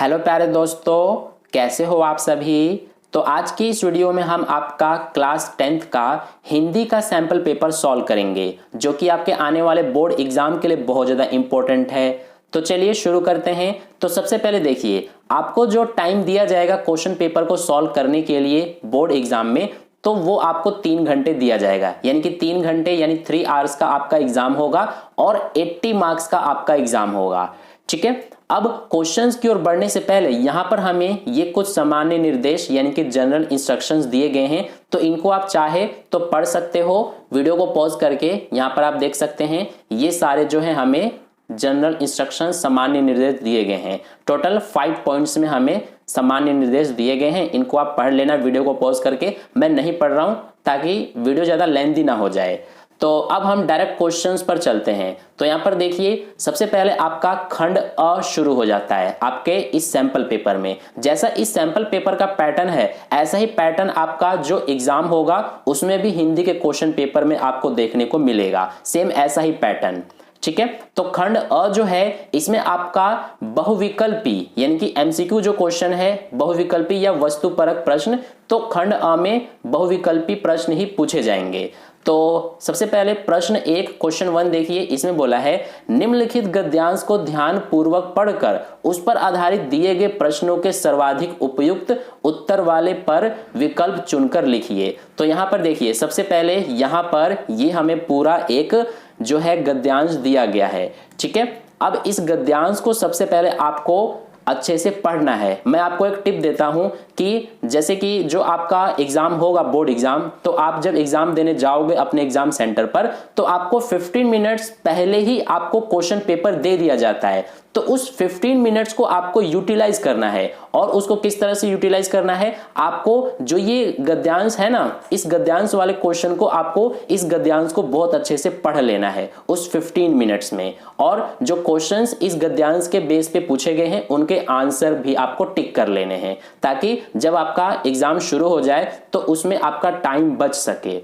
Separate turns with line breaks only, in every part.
Hello प्यारे दोस्तों, कैसे हो आप सभी। तो आज की इस वीडियो में हम आपका क्लास 10th का हिंदी का सैंपल पेपर सॉल्व करेंगे, जो कि आपके आने वाले बोर्ड एग्जाम के लिए बहुत ज़्यादा इंपॉर्टेंट है। तो चलिए शुरू करते हैं। तो सबसे पहले देखिए, आपको जो टाइम दिया जाएगा क्वेश्चन पेपर को सॉल्व करने के लिए बोर्ड एग्जाम में, तो वो आपको 3 घंटे दिया जाएगा, यानी कि 3 घंटे यानी 3 आवर्स का आपका एग्जाम होगा और 80 मार्क्स का आपका एग्जाम होगा। ठीक है, अब क्वेश्चंस की ओर बढ़ने से पहले यहां पर हमें ये कुछ सामान्य निर्देश यानी कि जनरल इंस्ट्रक्शंस दिए गए हैं, तो इनको आप चाहे तो पढ़ सकते हो। वीडियो को पॉज करके यहां पर आप देख सकते हैं, ये सारे जो है हमें जनरल इंस्ट्रक्शन सामान्य निर्देश दिए गए हैं। टोटल 5 पॉइंट्स में हमें सामान्य निर्देश दिए गए हैं, इनको आप पढ़ लेना वीडियो को पॉज करके। मैं नहीं पढ़ रहा हूं ताकि वीडियो ज्यादा लेंथी ना हो जाए। तो अब हम डायरेक्ट क्वेश्चंस पर चलते हैं। तो यहां पर देखिए, सबसे पहले आपका खंड अ शुरू हो जाता है आपके इस सैंपल पेपर में। जैसा इस सैंपल पेपर का पैटर्न है, ऐसा ही पैटर्न आपका जो एग्जाम होगा उसमें भी हिंदी के क्वेश्चन पेपर में आपको देखने को मिलेगा, सेम ऐसा ही पैटर्न। ठीक है, तो खंड अ जो है इसमें आपका बहुविकल्पी यानी कि एमसीक्यू जो क्वेश्चन है, बहुविकल्पी या वस्तुपरक प्रश्न, तो खंड अ में बहुविकल्पी प्रश्न ही पूछे जाएंगे। तो सबसे पहले प्रश्न 1 क्वेश्चन 1 देखिए, इसमें बोला है निम्नलिखित गद्यांश को ध्यान पूर्वक पढ़कर उस पर आधारित दिए गए प्रश्नों के सर्वाधिक उपयुक्त उत्तर वाले पर विकल्प चुनकर लिखिए। तो यहां पर देखिए, सबसे पहले यहां पर ये हमें पूरा एक जो है गद्यांश दिया गया है। ठीक है, अब इस गद्यांश को सबसे पहले आपको अच्छे से पढ़ना है। मैं आपको एक टिप देता हूं कि जैसे कि जो आपका एग्जाम होगा बोर्ड एग्जाम, तो आप जब एग्जाम देने जाओगे अपने एग्जाम सेंटर पर, तो आपको 15 मिनट्स पहले ही आपको क्वेश्चन पेपर दे दिया जाता है। तो उस 15 मिनट्स को आपको यूटिलाइज करना है। और उसको किस तरह से यूटिलाइज करना है, आपको जो ये गद्यांश है ना, इस गद्यांश वाले क्वेश्चन को आपको इस गद्यांश को बहुत अच्छे से पढ़ लेना है उस 15 मिनट्स में। और जो क्वेश्चंस इस गद्यांश के बेस पे पूछे गए हैं उनके आंसर भी आपको टिक कर लेने हैं, ताकि जब आपका एग्जाम शुरू हो जाए तो उसमें आपका टाइम बच सके।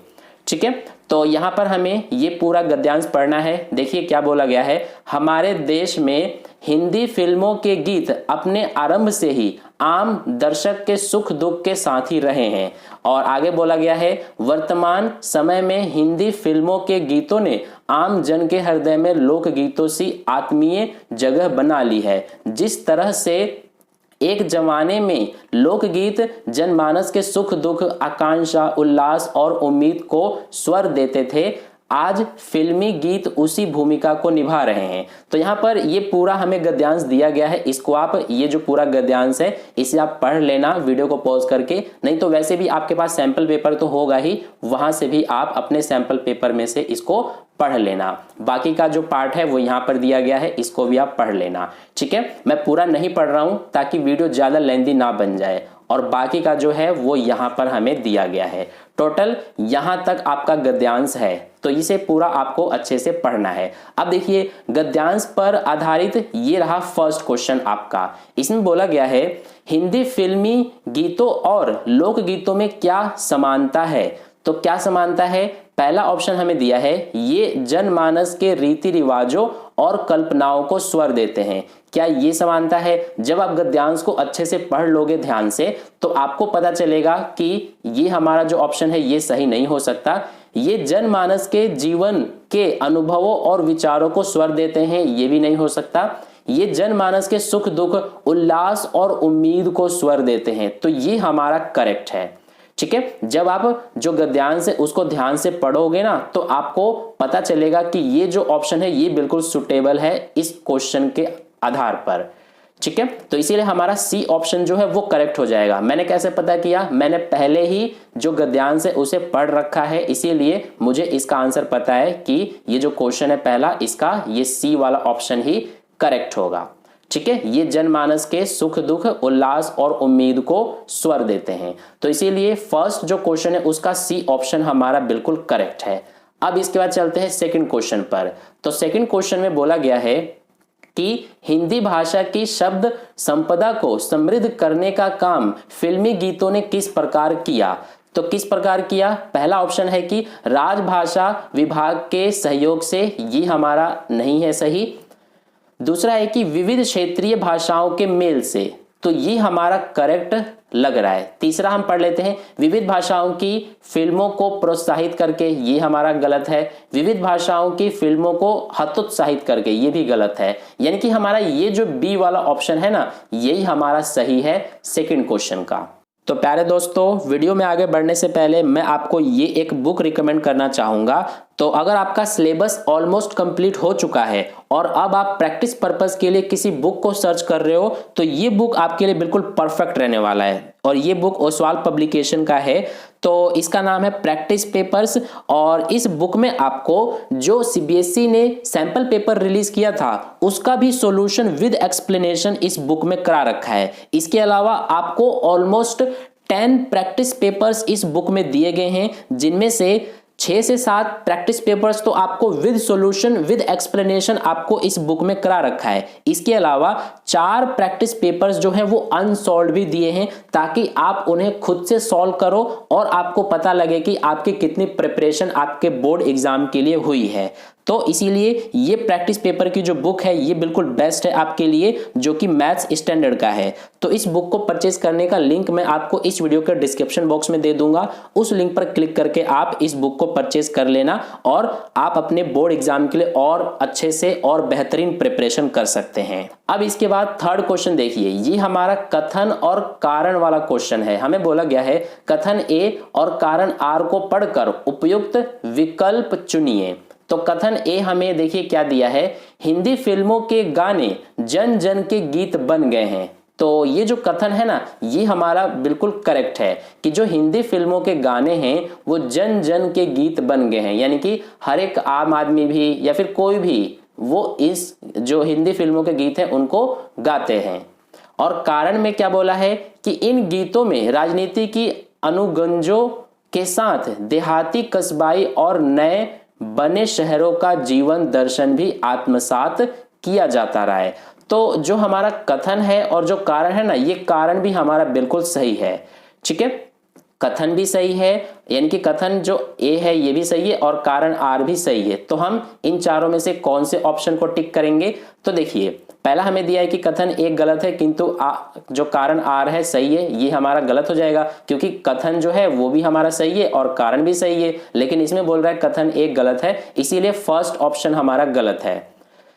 ठीक है, तो यहां पर हमें ये पूरा गद्यांश पढ़ना है। देखिए क्या बोला गया है, हमारे देश में हिंदी फिल्मों के गीत अपने आरंभ से ही आम दर्शक के सुख दुख के साथी रहे हैं। और आगे बोला गया है, वर्तमान समय में हिंदी फिल्मों के गीतों ने आम जन के हृदय में लोक गीतों सी आत्मीय जगह बना ली है। जिस तरह से एक जमाने में लोकगीत जनमानस के सुख दुख, आकांक्षा, उल्लास और उम्मीद को स्वर देते थे, आज फिल्मी गीत उसी भूमिका को निभा रहे हैं। तो यहाँ पर ये पूरा हमें गद्यांश दिया गया है, इसको आप ये जो पूरा गद्यांश है इसे आप पढ़ लेना वीडियो को पॉज करके। नहीं तो वैसे भी आपके पास सैंपल पेपर तो होगा ही, वहां से भी आप अपने सैंपल पेपर में से इसको पढ़ लेना। बाकी का जो पार्ट है वो यहाँ पर दिया गया है, इसको भी आप पढ़ लेना। ठीक है, मैं पूरा नहीं पढ़ रहा हूं ताकि वीडियो ज्यादा लेंथी ना बन जाए। और बाकी का जो है वो यहाँ पर हमें दिया गया है। टोटल यहाँ तक आपका गद्यांश है, तो इसे पूरा आपको अच्छे से पढ़ना है। अब देखिए, गद्यांश पर आधारित ये रहा फर्स्ट क्वेश्चन आपका। इसमें बोला गया है हिंदी फिल्मी गीतों और लोक गीतों में क्या समानता है। तो क्या समानता है, पहला ऑप्शन हमें दिया है, ये जनमानस के रीति रिवाजों और कल्पनाओं को स्वर देते हैं। क्या ये समानता है? जब आप गद्यांश को अच्छे से पढ़ लोगे ध्यान से, तो आपको पता चलेगा कि ये हमारा जो ऑप्शन है ये सही नहीं हो सकता। ये जनमानस के जीवन के अनुभवों और विचारों को स्वर देते हैं, ये भी नहीं हो सकता। ये जनमानस के सुख दुख, उल्लास और उम्मीद को स्वर देते हैं, तो ये हमारा करेक्ट है। ठीक है, जब आप जो गद्यांश है उसको ध्यान से पढ़ोगे ना, तो आपको पता चलेगा कि ये जो ऑप्शन है ये बिल्कुल सुटेबल है इस क्वेश्चन के आधार पर। ठीक है, तो इसीलिए हमारा सी ऑप्शन जो है वो करेक्ट हो जाएगा। मैंने कैसे पता किया, मैंने पहले ही जो गद्यांश है उसे पढ़ रखा है, इसीलिए मुझे इसका आंसर पता है कि ये जो क्वेश्चन है पहला, इसका ये सी वाला ऑप्शन ही करेक्ट होगा। ठीक है, ये जनमानस के सुख दुख, उल्लास और उम्मीद को स्वर देते हैं, तो इसीलिए फर्स्ट जो क्वेश्चन है उसका सी ऑप्शन हमारा बिल्कुल करेक्ट है। अब इसके बाद चलते हैं सेकंड क्वेश्चन पर। तो सेकंड क्वेश्चन में बोला गया है कि हिंदी भाषा की शब्द संपदा को समृद्ध करने का काम फिल्मी गीतों ने किस प्रकार किया। तो किस प्रकार किया, पहला ऑप्शन है कि राजभाषा विभाग के सहयोग से, ये हमारा नहीं है सही। दूसरा है कि विविध क्षेत्रीय भाषाओं के मेल से, तो ये हमारा करेक्ट लग रहा है। तीसरा हम पढ़ लेते हैं, विविध भाषाओं की फिल्मों को प्रोत्साहित करके, ये हमारा गलत है। विविध भाषाओं की फिल्मों को हतोत्साहित करके, ये भी गलत है। यानी कि हमारा ये जो बी वाला ऑप्शन है ना, यही हमारा सही है सेकंड क्वेश्चन का। तो प्यारे दोस्तों, वीडियो में आगे बढ़ने से पहले मैं आपको ये एक बुक रिकमेंड करना चाहूँगा। तो अगर आपका सिलेबस ऑलमोस्ट कंप्लीट हो चुका है और अब आप प्रैक्टिस पर्पस के लिए किसी बुक को सर्च कर रहे हो, तो ये बुक आपके लिए बिल्कुल परफेक्ट रहने वाला है। और ये बुक ओसवाल पब्लिकेशन का है, तो इसका नाम है प्रैक्टिस पेपर्स। और इस बुक में आपको जो सीबीएसई ने सैंपल पेपर रिलीज किया था उसका भी सॉल्यूशन विद एक्सप्लेनेशन इस बुक में करा रखा है। इसके अलावा आपको ऑलमोस्ट 10 प्रैक्टिस पेपर्स इस बुक में दिए गए हैं, जिनमें से 6 से 7 प्रैक्टिस पेपर्स तो आपको विद सॉल्यूशन विद एक्सप्लेनेशन आपको इस बुक में करा रखा है। इसके अलावा 4 प्रैक्टिस पेपर्स जो हैं वो अनसॉल्व भी दिए हैं, ताकि आप उन्हें खुद से सॉल्व करो और आपको पता लगे कि आपकी कितनी प्रिपरेशन आपके बोर्ड एग्जाम के लिए हुई है। तो इसीलिए ये प्रैक्टिस पेपर की जो बुक है ये बिल्कुल बेस्ट है आपके लिए, जो कि मैथ्स स्टैंडर्ड का है। तो इस बुक को परचेज करने का लिंक मैं आपको इस वीडियो के डिस्क्रिप्शन बॉक्स में दे दूंगा। उस लिंक पर क्लिक करके आप इस बुक को परचेज कर लेना और आप अपने बोर्ड एग्जाम के लिए और अच्छे से और बेहतरीन प्रिपरेशन कर सकते हैं। अब इसके बाद थर्ड क्वेश्चन देखिए, ये हमारा कथन और कारण वाला क्वेश्चन है। हमें बोला गया है कथन ए और कारण आर को पढ़कर उपयुक्त विकल्प चुनिए। तो कथन ए हमें देखिए क्या दिया है, हिंदी फिल्मों के गाने जन जन के गीत बन गए हैं। तो ये जो कथन है ना, ये हमारा बिल्कुल करेक्ट है कि जो हिंदी फिल्मों के गाने हैं वो जन जन के गीत बन गए हैं। यानी कि हर एक आम आदमी भी या फिर कोई भी वो इस जो हिंदी फिल्मों के गीत हैं उनको गाते हैं। और कारण में क्या बोला है कि इन गीतों में राजनीति की अनुगंजों के साथ देहाती, कस्बाई और नए बने शहरों का जीवन दर्शन भी आत्मसात किया जाता रहा है। तो जो हमारा कथन है और जो कारण है ना, ये कारण भी हमारा बिल्कुल सही है। ठीक है, कथन भी सही है, यानी कि कथन जो ए है ये भी सही है और कारण आर भी सही है। तो हम इन चारों में से कौन से ऑप्शन को टिक करेंगे? तो देखिए, पहला हमें दिया है कि कथन एक गलत है, किंतु जो कारण आर है सही है, ये हमारा गलत हो जाएगा, क्योंकि कथन जो है वो भी हमारा सही है और कारण भी सही है। लेकिन इसमें बोल रहा है कथन एक गलत है, इसीलिए फर्स्ट ऑप्शन हमारा गलत है।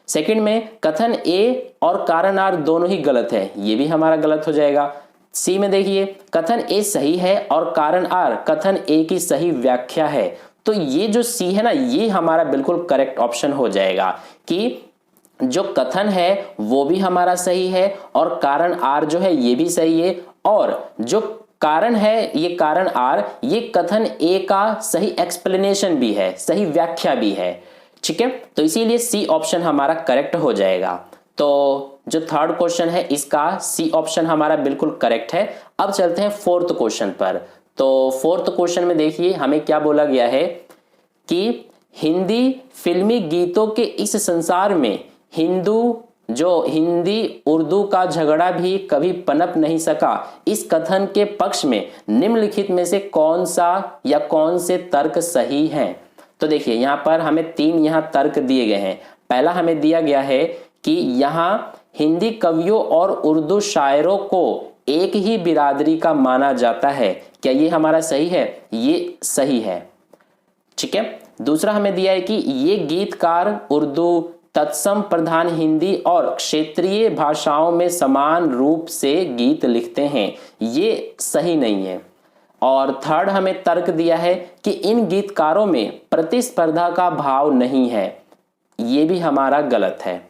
सेकंड में कथन ए और कारण आर दोनों ही गलत है, ये भी हमारा गलत हो जाएगा। सी में देखिए, कथन ए सही है और कारण आर कथन ए की सही व्याख्या है। तो ये जो सी है ना, ये हमारा बिल्कुल करेक्ट ऑप्शन हो जाएगा कि जो कथन है वो भी हमारा सही है और कारण आर जो है ये भी सही है, और जो कारण है ये कारण आर, ये कथन ए का सही एक्सप्लेनेशन भी है, सही व्याख्या भी है। ठीक है, तो इसीलिए सी ऑप्शन हमारा करेक्ट हो जाएगा। तो जो थर्ड क्वेश्चन है इसका सी ऑप्शन हमारा बिल्कुल करेक्ट है। अब चलते हैं फोर्थ क्वेश्चन पर। तो फोर्थ क्वेश्चन में देखिए हमें क्या बोला गया है कि हिंदी फिल्मी गीतों के इस संसार में हिंदी उर्दू का झगड़ा भी कभी पनप नहीं सका, इस कथन के पक्ष में निम्नलिखित में से कौन सा या कौन से तर्क सही हैं? तो देखिए यहाँ पर हमें 3 यहाँ तर्क दिए गए हैं। पहला हमें दिया गया है कि यहाँ हिंदी कवियों और उर्दू शायरों को एक ही बिरादरी का माना जाता है। क्या ये हमारा सही है? ये सही है। ठीक है, दूसरा हमें दिया है कि ये गीतकार उर्दू, तत्सम प्रधान हिंदी और क्षेत्रीय भाषाओं में समान रूप से गीत लिखते हैं, ये सही नहीं है। और थर्ड हमें तर्क दिया है कि इन गीतकारों में प्रतिस्पर्धा का भाव नहीं है, ये भी हमारा गलत है।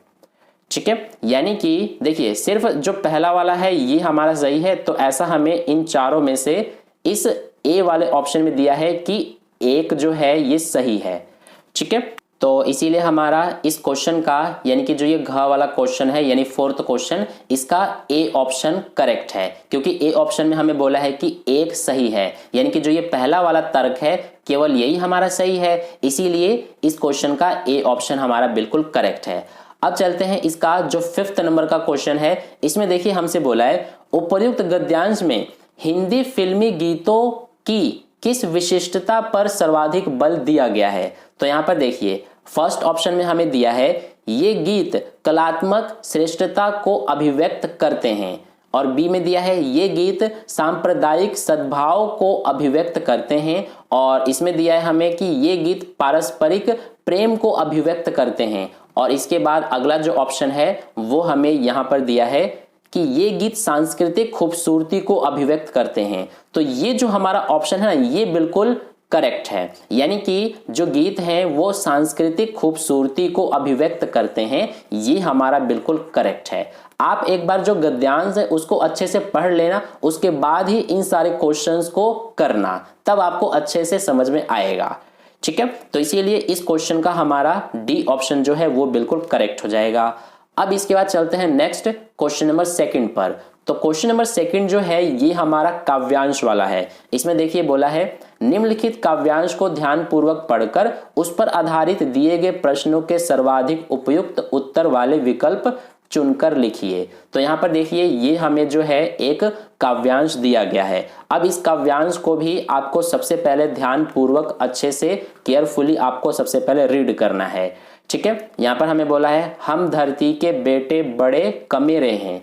ठीक है, यानी कि देखिए सिर्फ जो पहला वाला है ये हमारा सही है, तो ऐसा हमें इन चारों में से इस ए वाले ऑप्शन में दिया है कि एक जो है ये सही है। ठीक है, तो इसीलिए हमारा इस क्वेश्चन का यानी कि जो ये घ वाला क्वेश्चन है यानी फोर्थ क्वेश्चन, इसका ए ऑप्शन करेक्ट है, क्योंकि ए ऑप्शन में हमें बोला है कि एक सही है, यानी कि जो ये पहला वाला तर्क है केवल यही हमारा सही है, इसीलिए इस क्वेश्चन का ए ऑप्शन हमारा बिल्कुल करेक्ट है। अब चलते हैं इसका जो 5th नंबर का क्वेश्चन है। इसमें देखिए हमसे बोला है उपर्युक्त गद्यांश में हिंदी फिल्मी गीतों की किस विशिष्टता पर सर्वाधिक बल दिया गया है? तो यहाँ पर देखिए फर्स्ट ऑप्शन में हमें दिया है ये गीत कलात्मक श्रेष्ठता को अभिव्यक्त करते हैं, और बी में दिया है ये गीत सांप्रदायिक सद्भाव को अभिव्यक्त करते हैं, और इसमें दिया है हमें कि ये गीत पारस्परिक प्रेम को अभिव्यक्त करते हैं। और इसके बाद अगला जो ऑप्शन है वो हमें यहां पर दिया है कि ये गीत सांस्कृतिक खूबसूरती को अभिव्यक्त करते हैं। तो ये जो हमारा ऑप्शन है ना, ये बिल्कुल करेक्ट है, यानी कि जो गीत हैं वो सांस्कृतिक खूबसूरती को अभिव्यक्त करते हैं, ये हमारा बिल्कुल करेक्ट है। आप एक बार जो गद्यांश है उसको अच्छे से पढ़ लेना, उसके बाद ही इन सारे क्वेश्चंस को करना, तब आपको अच्छे से समझ में आएगा। ठीक है, तो इसीलिए इस क्वेश्चन का हमारा डी ऑप्शन जो है वो बिल्कुल करेक्ट हो जाएगा। अब इसके बाद चलते हैं नेक्स्ट क्वेश्चन नंबर सेकंड पर। तो क्वेश्चन नंबर सेकंड जो है ये हमारा काव्यांश वाला है। इसमें देखिए बोला है निम्नलिखित काव्यांश को ध्यानपूर्वक पढ़कर उस पर आधारित दिए गए प्रश्नों के सर्वाधिक उपयुक्त उत्तर वाले विकल्प चुनकर लिखिए। तो यहाँ पर देखिए ये हमें जो है एक काव्यांश दिया गया है। अब इस काव्यांश को भी आपको सबसे पहले ध्यानपूर्वक अच्छे से केयरफुली आपको सबसे पहले रीड करना है। ठीक है, यहाँ पर हमें बोला है हम धरती के बेटे बड़े कमेरे हैं,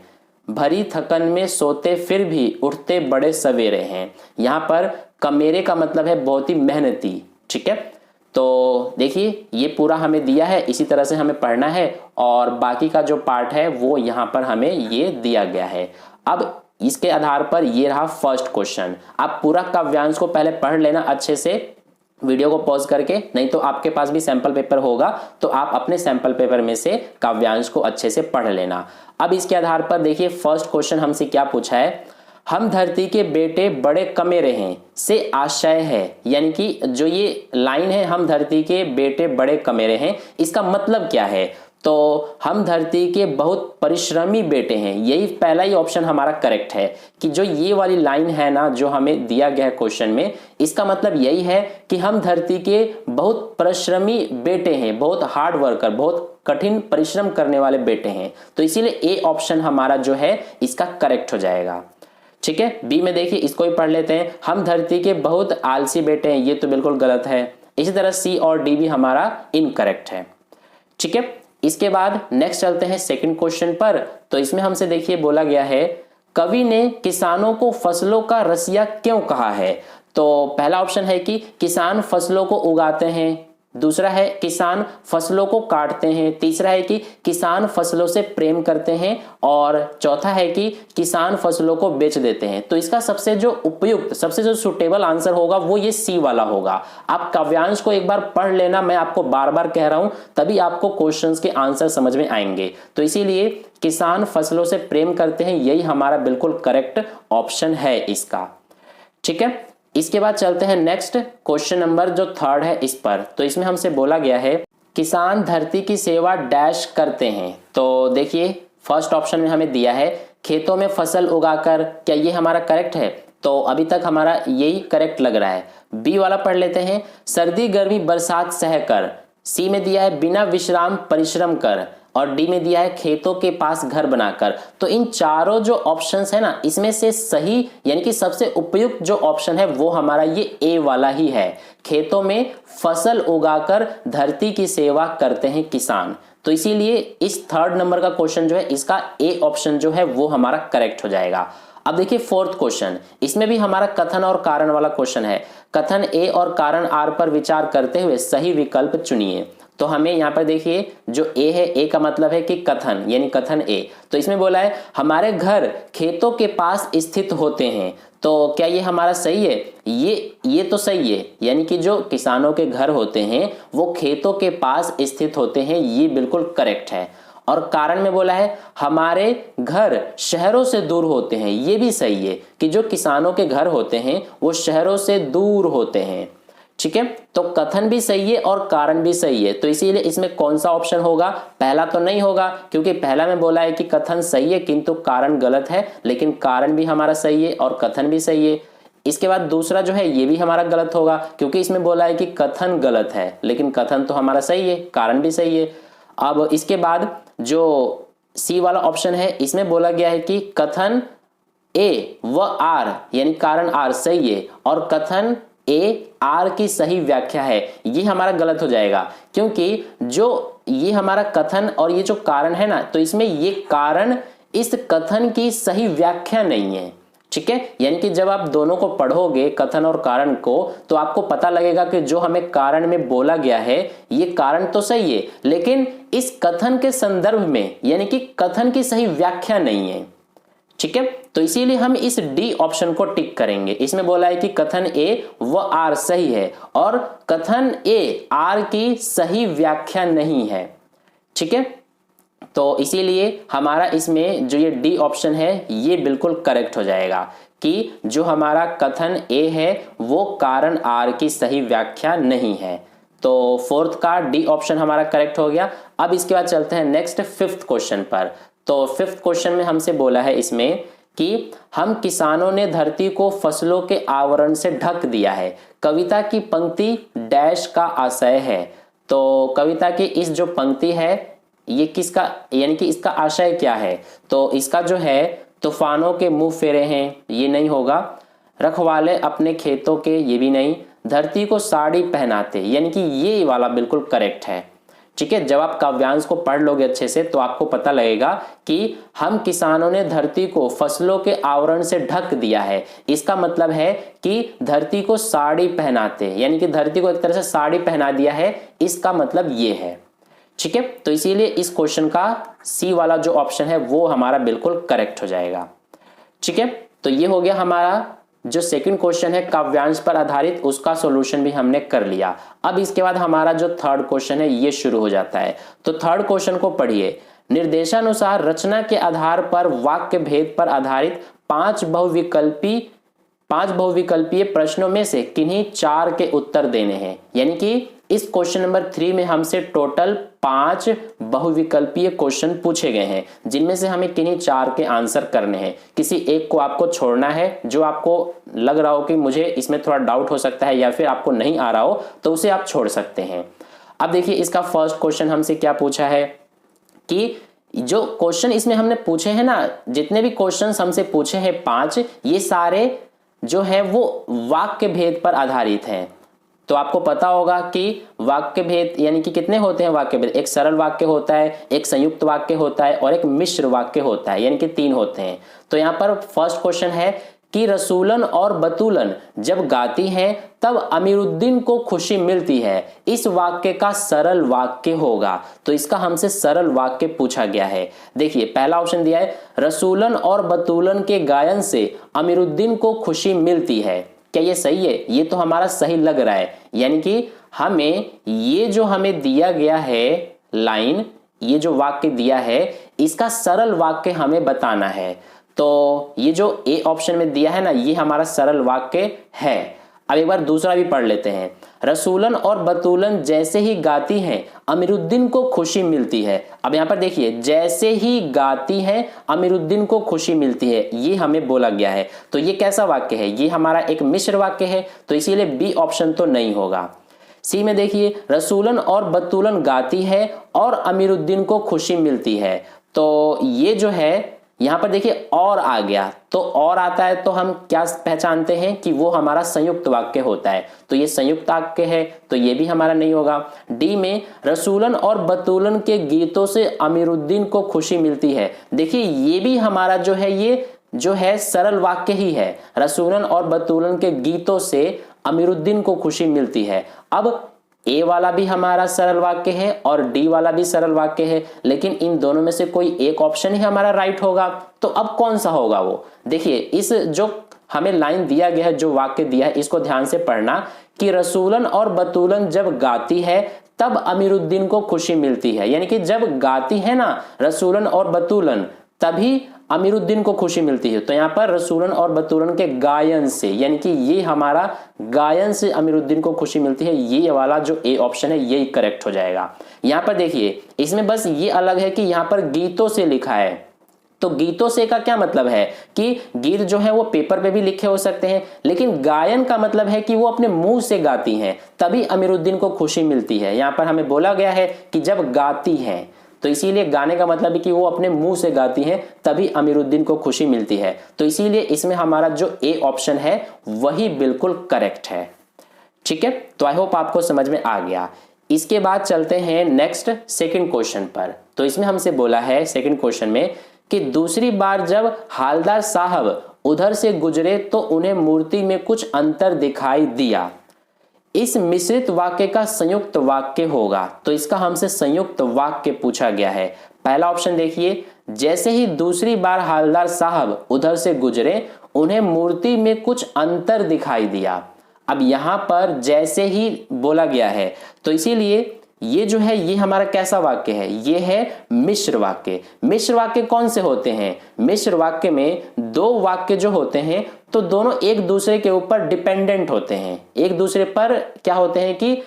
भरी थकन में सोते फिर भी उठते बड़े सवेरे हैं। यहाँ पर कमेरे का मतलब है बहुत ही मेहनती। ठीक है, तो देखिए ये पूरा हमें दिया है, इसी तरह से हमें पढ़ना है, और बाकी का जो पार्ट है वो यहाँ पर हमें ये दिया गया है। अब इसके आधार पर ये रहा फर्स्ट क्वेश्चन। आप पूरा काव्यांश को पहले पढ़ लेना अच्छे से, वीडियो को पॉज करके, नहीं तो आपके पास भी सैंपल पेपर होगा तो आप अपने सैंपल पेपर में से काव्यांश को अच्छे से पढ़ लेना। अब इसके आधार पर देखिए फर्स्ट क्वेश्चन हमसे क्या पूछा है, हम धरती के बेटे बड़े कमेरे हैं से आशय है, यानी कि जो ये लाइन है हम धरती के बेटे बड़े कमेरे हैं, इसका मतलब क्या है। तो हम धरती के बहुत परिश्रमी बेटे हैं, यही पहला ही ऑप्शन हमारा करेक्ट है कि जो ये वाली लाइन है ना जो हमें दिया गया है क्वेश्चन में, इसका मतलब यही है कि हम धरती के बहुत परिश्रमी बेटे हैं, बहुत हार्ड वर्कर, बहुत कठिन परिश्रम करने वाले बेटे हैं। तो इसीलिए ए ऑप्शन हमारा जो है इसका करेक्ट हो जाएगा। ठीक है, बी में देखिए इसको ही पढ़ लेते हैं, हम धरती के बहुत आलसी बेटे हैं, ये तो बिल्कुल गलत है। इसी तरह सी और डी भी हमारा इनकरेक्ट है। ठीक है, इसके बाद नेक्स्ट चलते हैं सेकंड क्वेश्चन पर। तो इसमें हमसे देखिए बोला गया है कवि ने किसानों को फसलों का रसिया क्यों कहा है। तो पहला ऑप्शन है कि किसान फसलों को उगाते हैं, दूसरा है किसान फसलों को काटते हैं, तीसरा है कि किसान फसलों से प्रेम करते हैं, और चौथा है कि किसान फसलों को बेच देते हैं। तो इसका सबसे जो उपयुक्त, सबसे जो सुटेबल आंसर होगा वो ये सी वाला होगा। आप काव्यांश को एक बार पढ़ लेना, मैं आपको बार बार कह रहा हूं, तभी आपको क्वेश्चंस के आंसर समझ में आएंगे। तो इसीलिए किसान फसलों से प्रेम करते हैं, यही हमारा बिल्कुल करेक्ट ऑप्शन है इसका। ठीक है, इसके बाद चलते हैं नेक्स्ट क्वेश्चन नंबर जो थर्ड है इस पर। तो इसमें हमसे बोला गया है किसान धरती की सेवा डैश करते हैं। तो देखिए फर्स्ट ऑप्शन में हमें दिया है खेतों में फसल उगाकर, क्या ये हमारा करेक्ट है। तो अभी तक हमारा यही करेक्ट लग रहा है। बी वाला पढ़ लेते हैं सर्दी गर्मी बरसात सहकर, सी में दिया है बिना विश्राम परिश्रम कर, और डी में दिया है खेतों के पास घर बनाकर। तो इन चारों जो ऑप्शंस है ना, इसमें से सही यानी कि सबसे उपयुक्त जो ऑप्शन है वो हमारा ये ए वाला ही है। खेतों में फसल उगाकर धरती की सेवा करते हैं किसान। तो इसीलिए इस थर्ड नंबर का क्वेश्चन जो है इसका ए ऑप्शन जो है वो हमारा करेक्ट हो जाएगा। अब देखिए फोर्थ क्वेश्चन, इसमें भी हमारा कथन और कारण वाला क्वेश्चन है। कथन ए और कारण आर पर विचार करते हुए सही विकल्प चुनिए। तो हमें यहाँ पर देखिए जो ए है, ए का मतलब है कि कथन, यानी कथन ए। तो इसमें बोला है हमारे घर खेतों के पास स्थित होते हैं। तो क्या ये हमारा सही है? ये तो सही है, यानी कि जो किसानों के घर होते हैं वो खेतों के पास स्थित होते हैं, ये बिल्कुल करेक्ट है। और कारण में बोला है हमारे घर शहरों से दूर होते हैं, ये भी सही है कि जो किसानों के घर होते हैं वो शहरों से दूर होते हैं। ठीक है, तो कथन भी सही है और कारण भी सही है। तो इसीलिए इसमें कौन सा ऑप्शन होगा? पहला तो नहीं होगा, क्योंकि पहला में बोला है कि कथन सही है किंतु कारण गलत है, लेकिन कारण भी हमारा सही है और कथन भी सही है। इसके बाद दूसरा जो है ये भी हमारा गलत होगा, क्योंकि इसमें बोला है कि कथन गलत है, लेकिन कथन तो हमारा सही है, कारण भी सही है। अब इसके बाद जो सी वाला ऑप्शन है, इसमें बोला गया है कि कथन ए व आर यानी कारण आर सही है और कथन ए आर की सही व्याख्या है, ये हमारा गलत हो जाएगा। क्योंकि जो ये हमारा कथन और ये जो कारण है ना, तो इसमें ये कारण इस कथन की सही व्याख्या नहीं है। ठीक है, यानी कि जब आप दोनों को पढ़ोगे कथन और कारण को, तो आपको पता लगेगा कि जो हमें कारण में बोला गया है ये कारण तो सही है, लेकिन इस कथन के संदर्भ में यानी कि कथन की सही व्याख्या नहीं है। ठीक है, तो इसीलिए हम इस डी ऑप्शन को टिक करेंगे। इसमें बोला है कि कथन ए व आर सही है और कथन ए आर की सही व्याख्या नहीं है। ठीक है, तो इसीलिए हमारा इसमें जो ये डी ऑप्शन है ये बिल्कुल करेक्ट हो जाएगा कि जो हमारा कथन ए है वो कारण आर की सही व्याख्या नहीं है। तो फोर्थ का डी ऑप्शन हमारा करेक्ट हो गया। अब इसके बाद चलते हैं नेक्स्ट फिफ्थ क्वेश्चन पर। तो फिफ्थ क्वेश्चन में हमसे बोला है इसमें कि हम किसानों ने धरती को फसलों के आवरण से ढक दिया है, कविता की पंक्ति डैश का आशय है। तो कविता की इस जो पंक्ति है ये किसका, यानी कि इसका आशय क्या है? तो इसका जो है तूफानों के मुंह फेरे हैं, ये नहीं होगा। रखवाले अपने खेतों के, ये भी नहीं। धरती को साड़ी पहनाते, यानी कि ये वाला बिल्कुल करेक्ट है। ठीक है, जब आप काव्यांश को पढ़ लोगे अच्छे से तो आपको पता लगेगा कि हम किसानों ने धरती को फसलों के आवरण से ढक दिया है, इसका मतलब है कि धरती को साड़ी पहनाते, यानी कि धरती को एक तरह से साड़ी पहना दिया है, इसका मतलब ये है। ठीक है, तो इसीलिए इस क्वेश्चन का सी वाला जो ऑप्शन है वो हमारा बिल्कुल करेक्ट हो जाएगा। ठीक है, तो ये हो गया हमारा जो सेकंड क्वेश्चन है काव्यांश पर आधारित, उसका सॉल्यूशन भी हमने कर लिया। अब इसके बाद हमारा जो थर्ड क्वेश्चन है ये शुरू हो जाता है। तो थर्ड क्वेश्चन को पढ़िए। निर्देशानुसार रचना के आधार पर वाक्य भेद पर आधारित पांच बहुविकल्पीय प्रश्नों में से किन्हीं चार के उत्तर देने हैं। यानी कि इस क्वेश्चन नंबर 3 में हमसे टोटल 5 बहुविकल्पीय क्वेश्चन पूछे गए हैं, जिनमें से हमें किन्हीं 4 के आंसर करने हैं। किसी एक को आपको छोड़ना है, जो आपको लग रहा हो कि मुझे इसमें थोड़ा डाउट हो सकता है या फिर आपको नहीं आ रहा हो तो उसे आप छोड़ सकते हैं। अब देखिए इसका फर्स्ट क्वेश्चन हमसे क्या पूछा है कि जो क्वेश्चन इसमें हमने पूछे हैं ना, जितने भी क्वेश्चन हमसे पूछे हैं 5, ये सारे जो है वो वाक्य भेद पर आधारित हैं। तो आपको पता होगा कि वाक्य भेद यानी कि कितने होते हैं वाक्य भेद? एक सरल वाक्य होता है, एक संयुक्त वाक्य होता है और एक मिश्र वाक्य होता है, यानी कि 3 होते हैं। तो यहाँ पर फर्स्ट क्वेश्चन है कि रसूलन और बतूलन जब गाती हैं तब अमीरुद्दीन को खुशी मिलती है, इस वाक्य का सरल वाक्य होगा। तो इसका हमसे सरल वाक्य पूछा गया है। देखिए पहला ऑप्शन दिया है रसूलन और बतूलन के गायन से अमीरुद्दीन को खुशी मिलती है। क्या ये सही है? ये तो हमारा सही लग रहा है, यानी कि हमें ये जो हमें दिया गया है लाइन, ये जो वाक्य दिया है इसका सरल वाक्य हमें बताना है। तो ये जो ए ऑप्शन में दिया है ना, ये हमारा सरल वाक्य है। अब एक बार दूसरा भी पढ़ लेते हैं। रसूलन और बतूलन जैसे ही गाती हैं अमीरुद्दीन को खुशी मिलती है। अब यहाँ पर देखिए जैसे ही गाती है अमीरुद्दीन को खुशी मिलती है, ये हमें बोला गया है। तो ये कैसा वाक्य है? ये हमारा एक मिश्र वाक्य है, तो इसीलिए बी ऑप्शन तो नहीं होगा। सी में देखिए रसूलन और बतूलन गाती है और अमीरुद्दीन को खुशी मिलती है। तो ये जो है यहां पर देखिए और आ गया, तो और आता है तो हम क्या पहचानते हैं कि वो हमारा संयुक्त वाक्य होता है। तो ये संयुक्त वाक्य है, तो ये भी हमारा नहीं होगा। डी में रसूलन और बतूलन के गीतों से अमीरुद्दीन को खुशी मिलती है। देखिए ये भी हमारा जो है ये जो है सरल वाक्य ही है। रसूलन और बतूलन के गीतों से अमीरुद्दीन को खुशी मिलती है। अब ए वाला भी हमारा सरल वाक्य है और डी वाला भी सरल वाक्य है, लेकिन इन दोनों में से कोई एक ऑप्शन ही हमारा राइट होगा। तो अब कौन सा होगा वो? देखिए इस जो हमें लाइन दिया गया है, जो वाक्य दिया है, इसको ध्यान से पढ़ना कि रसूलन और बतूलन जब गाती है तब अमीरुद्दीन को खुशी मिलती है। यानी कि जब गाती है ना रसूलन और बतूलन तभी अमीरुद्दीन को खुशी मिलती है। तो यहाँ पर रसूलन और बतूलन के गायन से, यानी कि ये हमारा गायन से अमीरुद्दीन को खुशी मिलती है, ये वाला जो ए ऑप्शन है यही करेक्ट हो जाएगा। यहाँ पर देखिए इसमें बस ये अलग है कि यहाँ पर गीतों से लिखा है। तो गीतों से का क्या मतलब है कि गीत जो है वो पेपर पे भी लिखे हो सकते हैं, लेकिन गायन का मतलब है कि वो अपने मुंह से गाती हैं, तभी अमीरुद्दीन को खुशी मिलती है। यहाँ पर हमें बोला गया है कि जब गाती हैं, तो इसीलिए गाने का मतलब है कि वो अपने मुंह से गाती हैं, तभी अमीरुद्दीन को खुशी मिलती है। तो इसीलिए इसमें हमारा जो ए ऑप्शन है वही बिल्कुल करेक्ट है। ठीक है, तो आई होप आपको समझ में आ गया। इसके बाद चलते हैं नेक्स्ट सेकंड क्वेश्चन पर। तो इसमें हमसे बोला है सेकंड क्वेश्चन में कि दूसरी बार जब हालदार साहब उधर से गुजरे तो उन्हें मूर्ति में कुछ अंतर दिखाई दिया। इस मिश्रित वाक्य का संयुक्त वाक्य होगा। तो इसका हमसे संयुक्त वाक्य पूछा गया है। पहला ऑप्शन देखिए, जैसे ही दूसरी बार हालदार साहब उधर से गुजरे उन्हें मूर्ति में कुछ अंतर दिखाई दिया। अब यहां पर जैसे ही बोला गया है तो इसीलिए ये जो है ये हमारा कैसा वाक्य है, ये है मिश्र वाक्य। मिश्र वाक्य कौन से होते हैं? मिश्र वाक्य में दो वाक्य जो होते हैं तो दोनों एक दूसरे के ऊपर डिपेंडेंट होते हैं, एक दूसरे पर क्या होते हैं कि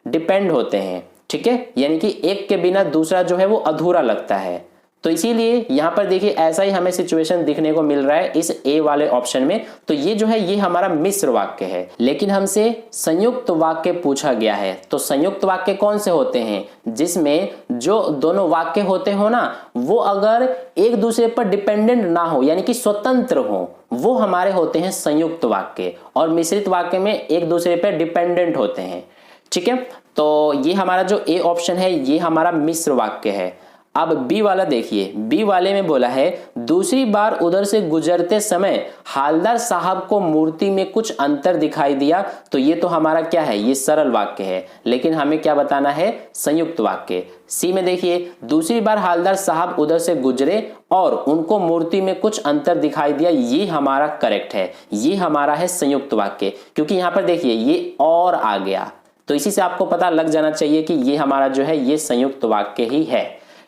डिपेंड होते हैं, ठीक है, यानी कि एक के बिना दूसरा जो है वो अधूरा लगता है। तो इसीलिए यहां पर देखिए ऐसा ही हमें सिचुएशन दिखने को मिल रहा है इस ए वाले ऑप्शन में। तो ये जो है ये हमारा मिश्र वाक्य है, लेकिन हमसे संयुक्त वाक्य पूछा गया है। तो संयुक्त वाक्य कौन से होते हैं? जिसमें जो दोनों वाक्य होते हो ना वो अगर एक दूसरे पर डिपेंडेंट ना हो यानी कि स्वतंत्र हो, वो हमारे होते हैं संयुक्त वाक्य। और मिश्रित वाक्य में एक दूसरे पर डिपेंडेंट होते हैं, ठीक है। तो ये हमारा जो ए ऑप्शन है ये हमारा मिश्र वाक्य है। अब बी वाला देखिए, बी वाले में बोला है दूसरी बार उधर से गुजरते समय हालदार साहब को मूर्ति में कुछ अंतर दिखाई दिया। तो ये तो हमारा क्या है, ये सरल वाक्य है, लेकिन हमें क्या बताना है, संयुक्त वाक्य। सी में देखिए, दूसरी बार हालदार साहब उधर से गुजरे और उनको मूर्ति में कुछ अंतर दिखाई दिया, ये हमारा करेक्ट है, ये हमारा है संयुक्त वाक्य। क्योंकि यहां पर देखिए ये और आ गया, तो इसी से आपको पता लग जाना चाहिए कि ये हमारा जो है ये संयुक्त वाक्य ही है,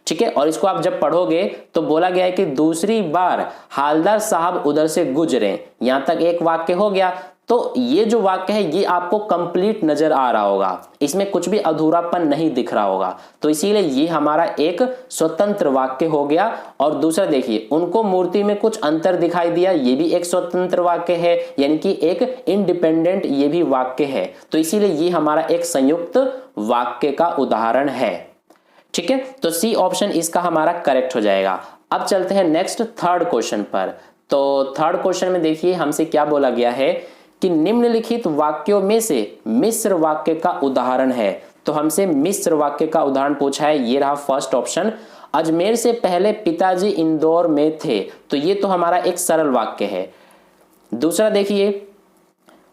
ठीक है। और इसको आप जब पढ़ोगे तो बोला गया है कि दूसरी बार हालदार साहब उधर से गुजरे, यहां तक एक वाक्य हो गया। तो ये जो वाक्य है ये आपको कंप्लीट नजर आ रहा होगा, इसमें कुछ भी अधूरापन नहीं दिख रहा होगा। तो इसीलिए ये हमारा एक स्वतंत्र वाक्य हो गया। और दूसरा देखिए, उनको मूर्ति में कुछ अंतर दिखाई दिया, ये भी एक स्वतंत्र वाक्य है, यानी कि एक इंडिपेंडेंट ये भी वाक्य है। तो इसीलिए ये हमारा एक संयुक्त वाक्य का उदाहरण है, ठीक है। तो सी ऑप्शन इसका हमारा करेक्ट हो जाएगा। अब चलते हैं नेक्स्ट थर्ड क्वेश्चन पर। तो थर्ड क्वेश्चन में देखिए हमसे क्या बोला गया है कि निम्नलिखित वाक्यों में से मिश्र वाक्य का उदाहरण है। तो हमसे मिश्र वाक्य का उदाहरण पूछा है, ये रहा फर्स्ट ऑप्शन, अजमेर से पहले पिताजी इंदौर में थे। तो ये तो हमारा एक सरल वाक्य है। दूसरा देखिए,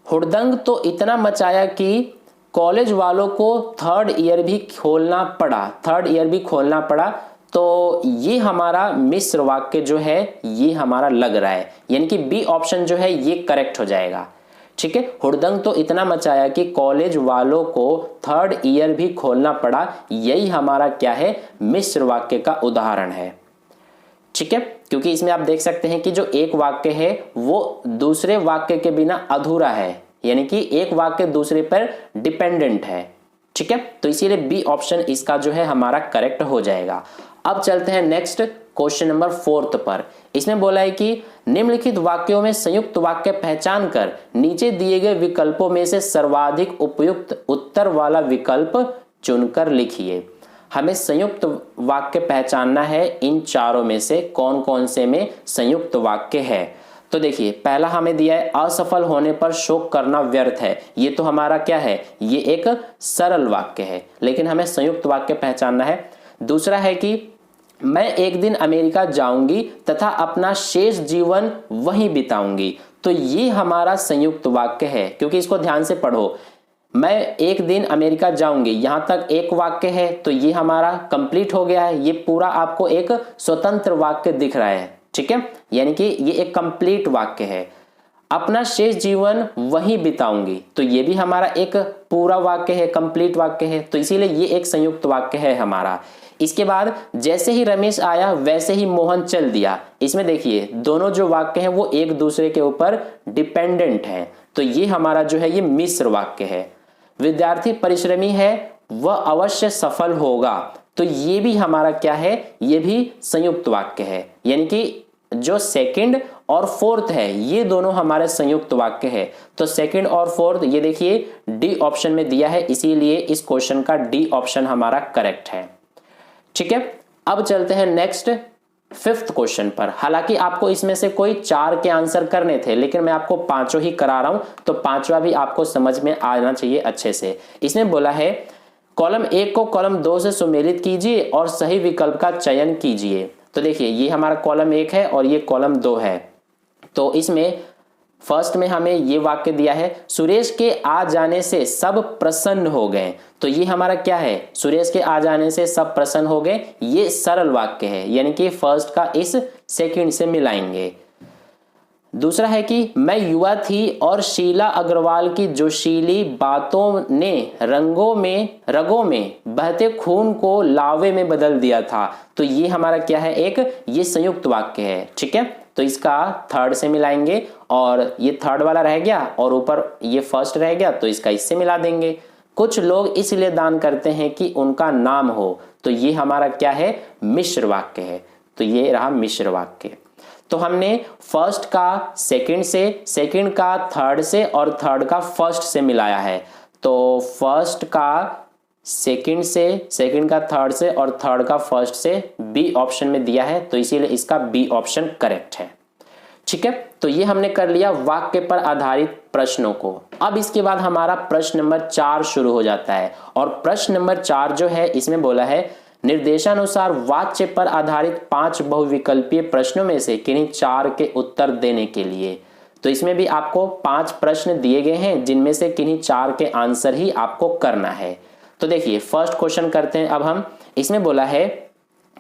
हुड़दंग तो इतना मचाया कि कॉलेज वालों को थर्ड ईयर भी खोलना पड़ा। तो ये हमारा मिश्र वाक्य जो है ये हमारा लग रहा है, यानी कि बी ऑप्शन जो है ये करेक्ट हो जाएगा, ठीक है। हुड़दंग तो इतना मचाया कि कॉलेज वालों को थर्ड ईयर भी खोलना पड़ा, यही हमारा क्या है, मिश्र वाक्य का उदाहरण है, ठीक है। क्योंकि इसमें आप देख सकते हैं कि जो एक वाक्य है वो दूसरे वाक्य के बिना अधूरा है, यानी कि एक वाक्य दूसरे पर डिपेंडेंट है, ठीक है। तो इसीलिए बी ऑप्शन इसका जो है हमारा करेक्ट हो जाएगा। अब चलते हैं नेक्स्ट क्वेश्चन नंबर 4 पर। इसमें बोला है कि निम्नलिखित वाक्यों में संयुक्त वाक्य पहचान कर नीचे दिए गए विकल्पों में से सर्वाधिक उपयुक्त उत्तर वाला विकल्प चुनकर लिखिए। हमें संयुक्त वाक्य पहचानना है, इन चारों में से कौन कौन से में संयुक्त वाक्य है। तो देखिए पहला हमें दिया है असफल होने पर शोक करना व्यर्थ है। ये तो हमारा क्या है, ये एक सरल वाक्य है, लेकिन हमें संयुक्त वाक्य पहचानना है। दूसरा है कि मैं एक दिन अमेरिका जाऊंगी तथा अपना शेष जीवन वहीं बिताऊंगी। तो ये हमारा संयुक्त वाक्य है, क्योंकि इसको ध्यान से पढ़ो, मैं एक दिन अमेरिका जाऊंगी, यहां तक एक वाक्य है, तो ये हमारा कंप्लीट हो गया है। ये पूरा आपको एक स्वतंत्र वाक्य दिख रहा है, ठीक है, यानी कि ये एक कंप्लीट वाक्य है। अपना शेष जीवन वहीं बिताऊंगी, तो ये भी हमारा एक पूरा वाक्य है, कंप्लीट वाक्य है। तो इसीलिए ये एक संयुक्त वाक्य है हमारा। इसके बाद जैसे ही रमेश आया वैसे ही मोहन चल दिया। इसमें देखिए दोनों जो वाक्य हैं वो एक दूसरे के ऊपर डिपेंडेंट हैं, तो ये हमारा जो है ये मिश्र वाक्य है। विद्यार्थी परिश्रमी है, वह अवश्य सफल होगा। तो ये भी हमारा क्या है, ये भी संयुक्त वाक्य है, यानी कि जो सेकंड और फोर्थ है ये दोनों हमारे संयुक्त वाक्य है। तो सेकंड और फोर्थ ये देखिए डी ऑप्शन में दिया है, इसीलिए इस क्वेश्चन का डी ऑप्शन हमारा करेक्ट है, ठीक है। अब चलते हैं नेक्स्ट फिफ्थ क्वेश्चन पर। हालांकि आपको इसमें से कोई 4 के आंसर करने थे, लेकिन मैं आपको 5 ही करा रहा हूं, तो 5वां भी आपको समझ में आना चाहिए अच्छे से। इसमें बोला है कॉलम 1 को कॉलम 2 से सुमेलित कीजिए और सही विकल्प का चयन कीजिए। तो देखिए ये हमारा कॉलम 1 है और ये कॉलम 2 है। तो इसमें फर्स्ट में हमें ये वाक्य दिया है, सुरेश के आ जाने से सब प्रसन्न हो गए। तो ये हमारा क्या है, सुरेश के आ जाने से सब प्रसन्न हो गए, ये सरल वाक्य है, यानी कि फर्स्ट का इस सेकंड से मिलाएंगे। दूसरा है कि मैं युवा थी और शीला अग्रवाल की जोशीली बातों ने रगों में बहते खून को लावे में बदल दिया था। तो ये हमारा क्या है, एक ये संयुक्त वाक्य है, ठीक है। तो इसका थर्ड से मिलाएंगे और ये थर्ड वाला रह गया और ऊपर ये फर्स्ट रह गया, तो इसका इससे मिला देंगे। कुछ लोग इसलिए दान करते हैं कि उनका नाम हो। तो ये हमारा क्या है, मिश्र वाक्य है। तो ये रहा मिश्र वाक्य। तो हमने फर्स्ट का सेकंड से, सेकंड का थर्ड से और थर्ड का फर्स्ट से मिलाया है। तो फर्स्ट का सेकंड से, सेकंड का थर्ड से और थर्ड का फर्स्ट से बी ऑप्शन में दिया है, तो इसीलिए इसका बी ऑप्शन करेक्ट है, ठीक है। तो ये हमने कर लिया वाक्य पर आधारित प्रश्नों को। अब इसके बाद हमारा प्रश्न नंबर 4 शुरू हो जाता है और प्रश्न नंबर 4 जो है इसमें बोला है, निर्देशानुसार वाच्य पर आधारित 5 बहुविकल्पीय प्रश्नों में से किन्हीं 4 के उत्तर देने के लिए। तो इसमें भी आपको 5 प्रश्न दिए गए हैं, जिनमें से किन्हीं 4 के आंसर ही आपको करना है। तो देखिए फर्स्ट क्वेश्चन करते हैं अब हम। इसमें बोला है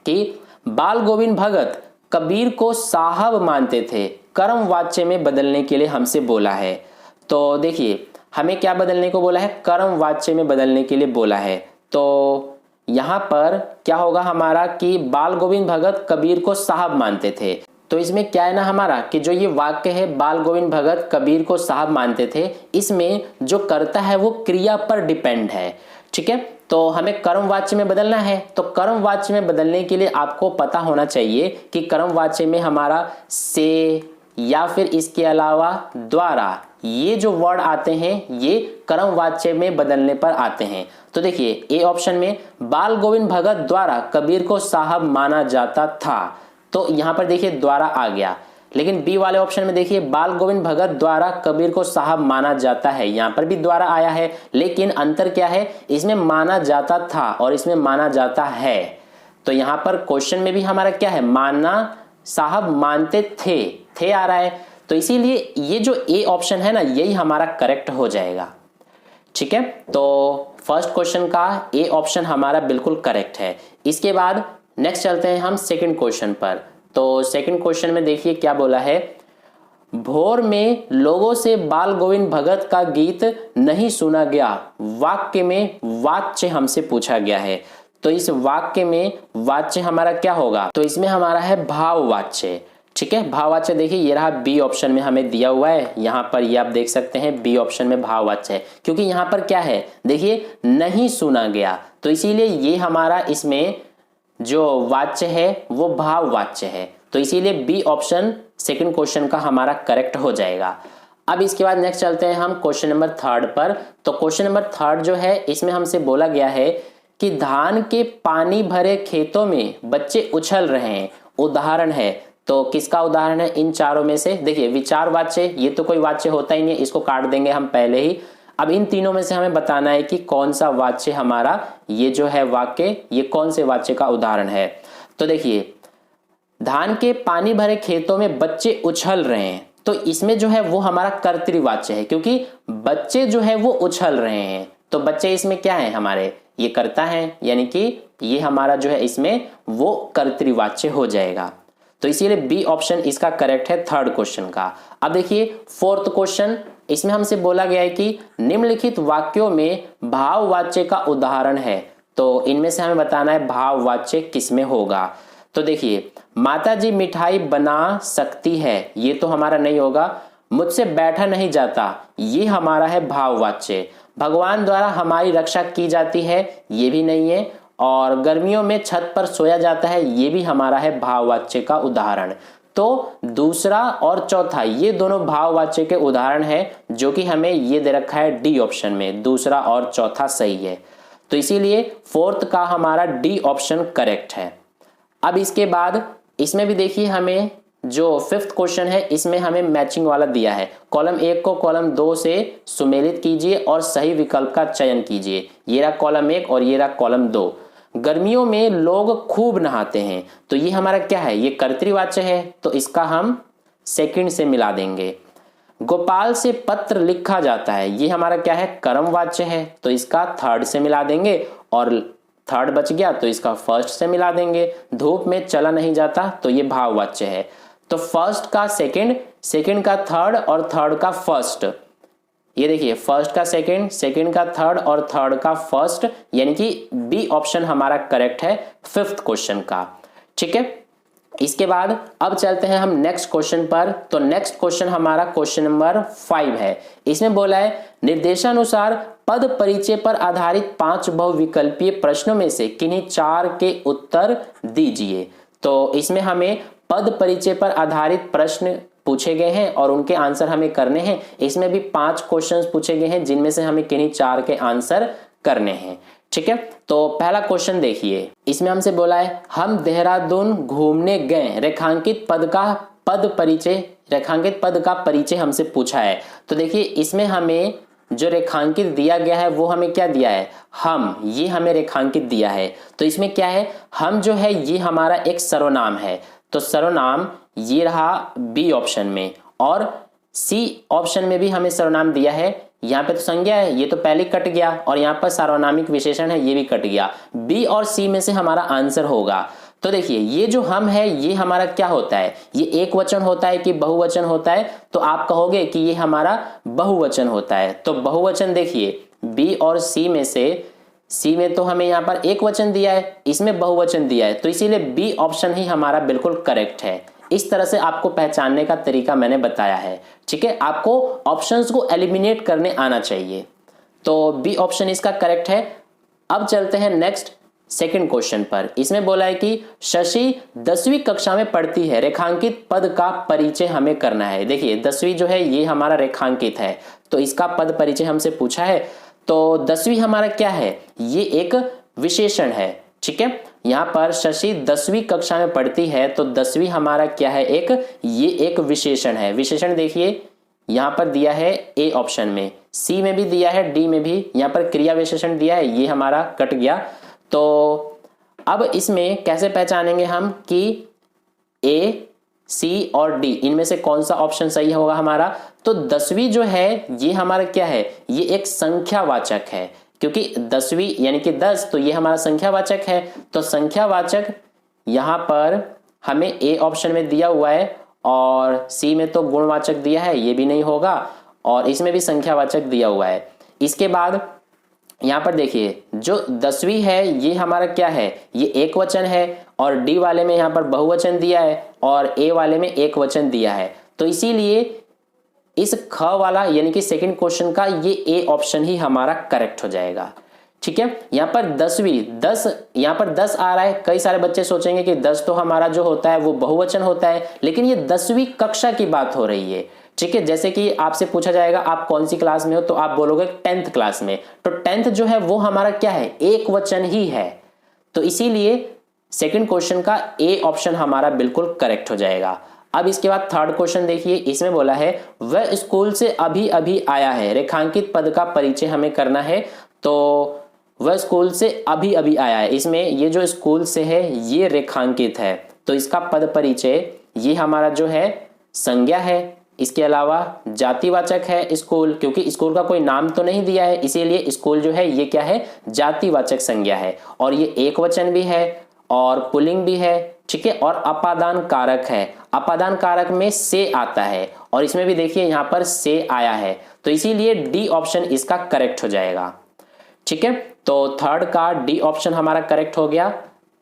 कि बाल गोविंद भगत कबीर को साहब मानते थे, कर्म वाच्य में बदलने के लिए हमसे बोला है। तो देखिए हमें क्या बदलने को बोला है, कर्म वाच्य में बदलने के लिए बोला है। तो यहां पर क्या होगा हमारा कि बाल गोविंद भगत कबीर को साहब मानते थे। तो इसमें क्या है ना हमारा कि जो ये वाक्य है बाल गोविंद भगत कबीर को साहब मानते थे, इसमें जो कर्ता है वो क्रिया पर डिपेंड है, ठीक है। तो हमें कर्म वाच्य में बदलना है। तो कर्म वाच्य में बदलने के लिए आपको पता होना चाहिए कि कर्म वाच्य में हमारा से या फिर इसके अलावा द्वारा, ये जो वर्ड आते हैं ये कर्म वाच्य में बदलने पर आते हैं। तो देखिए ए ऑप्शन में बाल गोविंद भगत द्वारा कबीर को साहब माना जाता था, तो यहां पर देखिए द्वारा आ गया। लेकिन बी वाले ऑप्शन में देखिए बाल गोविंद भगत द्वारा कबीर को साहब माना जाता है, यहां पर भी द्वारा आया है, लेकिन अंतर क्या है, इसमें माना जाता था और इसमें माना जाता है। तो यहां पर क्वेश्चन में भी हमारा क्या है, माना साहब मानते थे आ रहा है। तो इसीलिए ये जो ए ऑप्शन है ना यही हमारा करेक्ट हो जाएगा, ठीक है। तो फर्स्ट क्वेश्चन का ए ऑप्शन हमारा बिल्कुल करेक्ट है। इसके बाद नेक्स्ट चलते हैं हम सेकंड क्वेश्चन पर। तो सेकंड क्वेश्चन में देखिए क्या बोला है, भोर में लोगों से बाल गोविंद भगत का गीत नहीं सुना गया, वाक्य में वाच्य हमसे पूछा गया है। तो इस वाक्य में वाच्य हमारा क्या होगा, तो इसमें हमारा है भाववाच्य, ठीक है। भाववाच्य देखिए ये रहा बी ऑप्शन में हमें दिया हुआ है, यहां पर ये आप देख सकते हैं बी ऑप्शन में भाववाच्य है, क्योंकि यहां पर क्या है देखिए नहीं सुना गया, तो इसीलिए ये हमारा इसमें जो वाच्य है वो भाववाच्य है। तो इसीलिए बी ऑप्शन सेकंड क्वेश्चन का हमारा करेक्ट हो जाएगा। अब इसके बाद नेक्स्ट चलते हैं हम क्वेश्चन नंबर 3 पर। तो क्वेश्चन नंबर 3 जो है इसमें हमसे बोला गया है कि धान के पानी भरे खेतों में बच्चे उछल रहे हैं, उदाहरण है। तो किसका उदाहरण है इन चारों में से, देखिए विचार वाच्य, ये तो कोई वाच्य होता ही नहीं, इसको काट देंगे हम पहले ही। अब इन तीनों में से हमें बताना है कि कौन सा वाच्य हमारा ये जो है वाक्य, ये कौन से वाच्य का उदाहरण है। तो देखिए धान के पानी भरे खेतों में बच्चे उछल रहे हैं, तो इसमें जो है वो हमारा कर्तृवाच्य है, क्योंकि बच्चे जो है वो उछल रहे हैं। तो बच्चे इसमें क्या है हमारे, ये कर्ता है, यानी कि ये हमारा जो है इसमें वो कर्तृवाच्य हो जाएगा। तो इसीलिए बी ऑप्शन इसका करेक्ट है थर्ड क्वेश्चन का। अब देखिए फोर्थ क्वेश्चन, इसमें हमसे बोला गया है कि निम्नलिखित वाक्यों में भाववाच्य का उदाहरण है। तो इनमें से हमें बताना है भाववाच्य किसमें होगा। तो देखिए माताजी मिठाई बना सकती है, ये तो हमारा नहीं होगा। मुझसे बैठा नहीं जाता, ये हमारा है भाववाच्य। भगवान द्वारा हमारी रक्षा की जाती है, ये भी नहीं है। और गर्मियों में छत पर सोया जाता है, ये भी हमारा है भाववाच्य का उदाहरण। तो दूसरा और चौथा ये दोनों भाववाच्य के उदाहरण है, जो कि हमें ये दे रखा है डी ऑप्शन में, दूसरा और चौथा सही है। तो इसीलिए फोर्थ का हमारा डी ऑप्शन करेक्ट है। अब इसके बाद इसमें भी देखिए हमें जो फिफ्थ क्वेश्चन है इसमें हमें मैचिंग वाला दिया है। कॉलम 1 को कॉलम 2 से सुमेलित कीजिए और सही विकल्प का चयन कीजिए। ये रहा कॉलम 1 और ये रहा कॉलम 2। गर्मियों में लोग खूब नहाते हैं, तो ये हमारा क्या है, ये कर्तृवाच्य है, तो इसका हम सेकंड से मिला देंगे। गोपाल से पत्र लिखा जाता है, ये हमारा क्या है, कर्मवाच्य है, तो इसका थर्ड से मिला देंगे, और थर्ड बच गया तो इसका फर्स्ट से मिला देंगे। धूप में चला नहीं जाता, तो ये भाववाच्य है, तो फर्स्ट का सेकंड, सेकंड का थर्ड और थर्ड का फर्स्ट। ये देखिए, फर्स्ट का सेकंड, सेकंड का थर्ड और थर्ड का फर्स्ट, यानी कि बी ऑप्शन हमारा करेक्ट है फिफ्थ क्वेश्चन का। ठीक है, इसके बाद अब चलते हैं हम नेक्स्ट क्वेश्चन पर। तो नेक्स्ट क्वेश्चन हमारा क्वेश्चन नंबर 5 है। इसमें बोला है निर्देशानुसार पद परिचय पर आधारित 5 बहुविकल्पीय प्रश्नों में से किन्हीं 4 के उत्तर दीजिए। तो इसमें हमें पद परिचय पर आधारित प्रश्न पूछे गए हैं और उनके आंसर हमें करने हैं। इसमें भी 5 क्वेश्चंस पूछे गए हैं, जिनमें से हमें किन्हीं 4 के आंसर करने हैं। ठीक है, तो पहला क्वेश्चन देखिए, इसमें हमसे बोला है हम देहरादून घूमने गए, रेखांकित पद का परिचय हमसे पूछा है। तो देखिए, इसमें हमें जो रेखांकित दिया गया है वो हमें क्या दिया है, हम, ये हमें रेखांकित दिया है। तो इसमें क्या है, हम जो है ये हमारा एक सर्वनाम है, तो सर्वनाम ये रहा बी ऑप्शन में, और सी ऑप्शन में भी हमें सर्वनाम दिया है। यहाँ पे तो संज्ञा है, ये तो पहले कट गया, और यहाँ पर सार्वनामिक विशेषण है, ये भी कट गया। बी और सी में से हमारा आंसर होगा। तो देखिए, ये जो हम है ये हमारा क्या होता है, ये एक वचन होता है कि बहुवचन होता है, तो आप कहोगे कि ये हमारा बहुवचन होता है। तो बहुवचन देखिए, बी और सी में से, सी में तो हमें यहाँ पर एक वचन दिया है, इसमें बहुवचन दिया है, तो इसीलिए बी ऑप्शन ही हमारा बिल्कुल करेक्ट है। इस तरह से आपको पहचानने का तरीका मैंने बताया है। ठीक है, आपको ऑप्शंस को एलिमिनेट करने आना चाहिए, तो बी ऑप्शन इसका करेक्ट है। अब चलते हैं नेक्स्ट सेकंड क्वेश्चन पर। इसमें बोला है कि शशि 10वीं कक्षा में पढ़ती है, रेखांकित पद का परिचय हमें करना है। देखिए, 10वीं जो है ये हमारा रेखांकित है, तो इसका पद परिचय हमसे पूछा है। तो 10वीं हमारा क्या है, ये एक विशेषण है। ठीक है, यहाँ पर शशि 10वीं कक्षा में पढ़ती है, तो 10वीं हमारा क्या है, ये एक विशेषण है। विशेषण देखिए, यहाँ पर दिया है ए ऑप्शन में, सी में भी दिया है, डी में भी, यहाँ पर क्रिया विशेषण दिया है, ये हमारा कट गया। तो अब इसमें कैसे पहचानेंगे हम कि ए, सी और डी इनमें से कौन सा ऑप्शन सही होगा हमारा। तो 10वीं जो है ये हमारा क्या है, ये एक संख्यावाचक है, क्योंकि 10वीं यानी कि 10, तो ये हमारा संख्यावाचक है। तो संख्यावाचक यहाँ पर हमें ए ऑप्शन में दिया हुआ है, और सी में तो गुणवाचक दिया है, ये भी नहीं होगा, और इसमें भी संख्यावाचक दिया हुआ है। इसके बाद यहाँ पर देखिए, जो 10वीं है ये हमारा क्या है, ये एक वचन है, और डी वाले में यहाँ पर बहुवचन दिया है, और ए वाले में एक वचन दिया है। तो इसीलिए इस ख वाला यानी कि सेकंड क्वेश्चन का ये ए ऑप्शन ही हमारा करेक्ट हो जाएगा। ठीक है, यहाँ पर 10वीं, 10 यहाँ पर 10 आ रहा है। कई सारे बच्चे सोचेंगे कि 10 तो हमारा जो होता है वो बहुवचन होता है, लेकिन ये 10वीं कक्षा की बात हो रही है। ठीक है, जैसे कि आपसे पूछा जाएगा आप कौन सी क्लास में हो, तो आप बोलोगे 10th क्लास में, तो 10th जो है वो हमारा क्या है, एक वचन ही है। तो इसीलिए सेकंड क्वेश्चन का ए ऑप्शन हमारा बिल्कुल करेक्ट हो जाएगा। अब इसके बाद थर्ड क्वेश्चन देखिए, इसमें बोला है वह स्कूल से अभी अभी आया है, रेखांकित पद का परिचय हमें करना है। तो वह स्कूल से अभी अभी आया है, इसमें ये जो स्कूल से है ये रेखांकित है, तो इसका पद परिचय ये हमारा जो है संज्ञा है। इसके अलावा जातिवाचक है स्कूल, क्योंकि स्कूल का कोई नाम तो नहीं दिया है, इसीलिए स्कूल जो है ये क्या है, जातिवाचक संज्ञा है, और ये एक वचन भी है और पुल्लिंग भी है। ठीक है, और अपादान कारक है, अपादान कारक में से आता है, और इसमें भी देखिए यहाँ पर से आया है, तो इसीलिए डी ऑप्शन इसका करेक्ट हो जाएगा। ठीक है, तो थर्ड का डी ऑप्शन हमारा करेक्ट हो गया।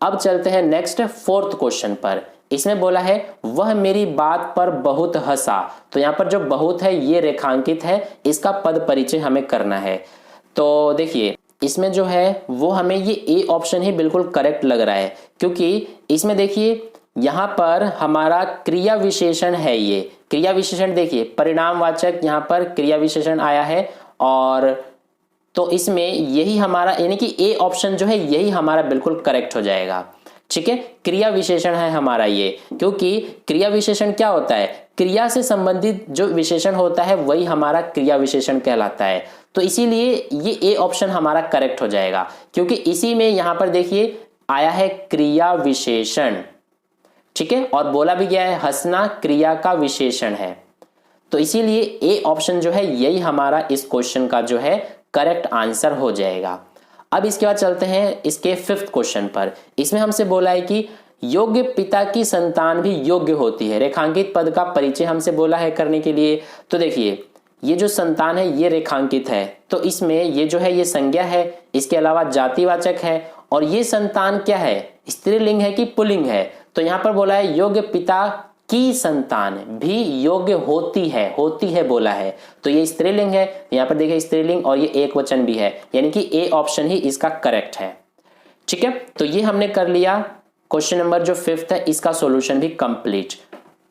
अब चलते हैं नेक्स्ट फोर्थ क्वेश्चन पर। इसमें बोला है वह मेरी बात पर बहुत हंसा, तो यहाँ पर जो बहुत है ये रेखांकित है, इसका पद परिचय हमें करना है। तो देखिए, इसमें जो है वो हमें ये ए ऑप्शन ही बिल्कुल करेक्ट लग रहा है, क्योंकि इसमें देखिए यहाँ पर हमारा क्रिया विशेषण है। ये क्रिया विशेषण देखिए, परिणामवाचक यहाँ पर क्रिया विशेषण आया है, और तो इसमें यही हमारा यानी कि ए ऑप्शन जो है यही हमारा बिल्कुल करेक्ट हो जाएगा। ठीक है, क्रिया विशेषण है हमारा ये, क्योंकि क्रिया विशेषण क्या होता है, क्रिया से संबंधित जो विशेषण होता है वही हमारा क्रिया विशेषण कहलाता है। तो इसीलिए ये ए ऑप्शन हमारा करेक्ट हो जाएगा, क्योंकि इसी में यहां पर देखिए आया है क्रिया विशेषण, ठीक है, और बोला भी गया है हंसना क्रिया का विशेषण है। तो इसीलिए ए ऑप्शन जो है यही हमारा इस क्वेश्चन का जो है करेक्ट आंसर हो जाएगा। अब इसके बाद चलते हैं इसके 5th क्वेश्चन पर। इसमें हमसे बोला है कि योग्य पिता की संतान भी योग्य होती है। रेखांकित पद का परिचय हमसे बोला है करने के लिए। तो देखिए ये जो संतान है ये रेखांकित है, तो इसमें ये जो है ये संज्ञा है, इसके अलावा जातिवाचक है, और ये संतान क्या है, स्त्रीलिंग है कि पुल्लिंग है। तो यहां पर बोला है योग्य पिता की संतान भी योग्य होती है बोला है, तो ये स्त्रीलिंग है, यहां पर देखिए स्त्रीलिंग और ये एक वचन भी है, यानी कि ए ऑप्शन ही इसका करेक्ट है। ठीक है, तो ये हमने कर लिया क्वेश्चन नंबर जो 5th है इसका सॉल्यूशन भी कंप्लीट।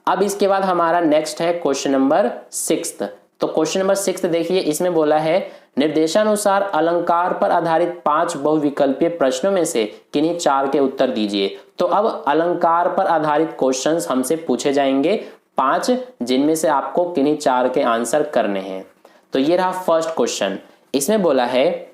अब इसके बाद हमारा नेक्स्ट है क्वेश्चन नंबर 6th। तो क्वेश्चन नंबर 6th देखिए, इसमें बोला है निर्देशानुसार अलंकार पर आधारित 5 बहुविकल्पीय प्रश्नों में से किन्हीं 4 के उत्तर दीजिए। तो अब अलंकार पर आधारित क्वेश्चंस हमसे पूछे जाएंगे 5, जिनमें से आपको किन्हीं 4 के आंसर करने हैं। तो ये रहा फर्स्ट क्वेश्चन। इसमें बोला है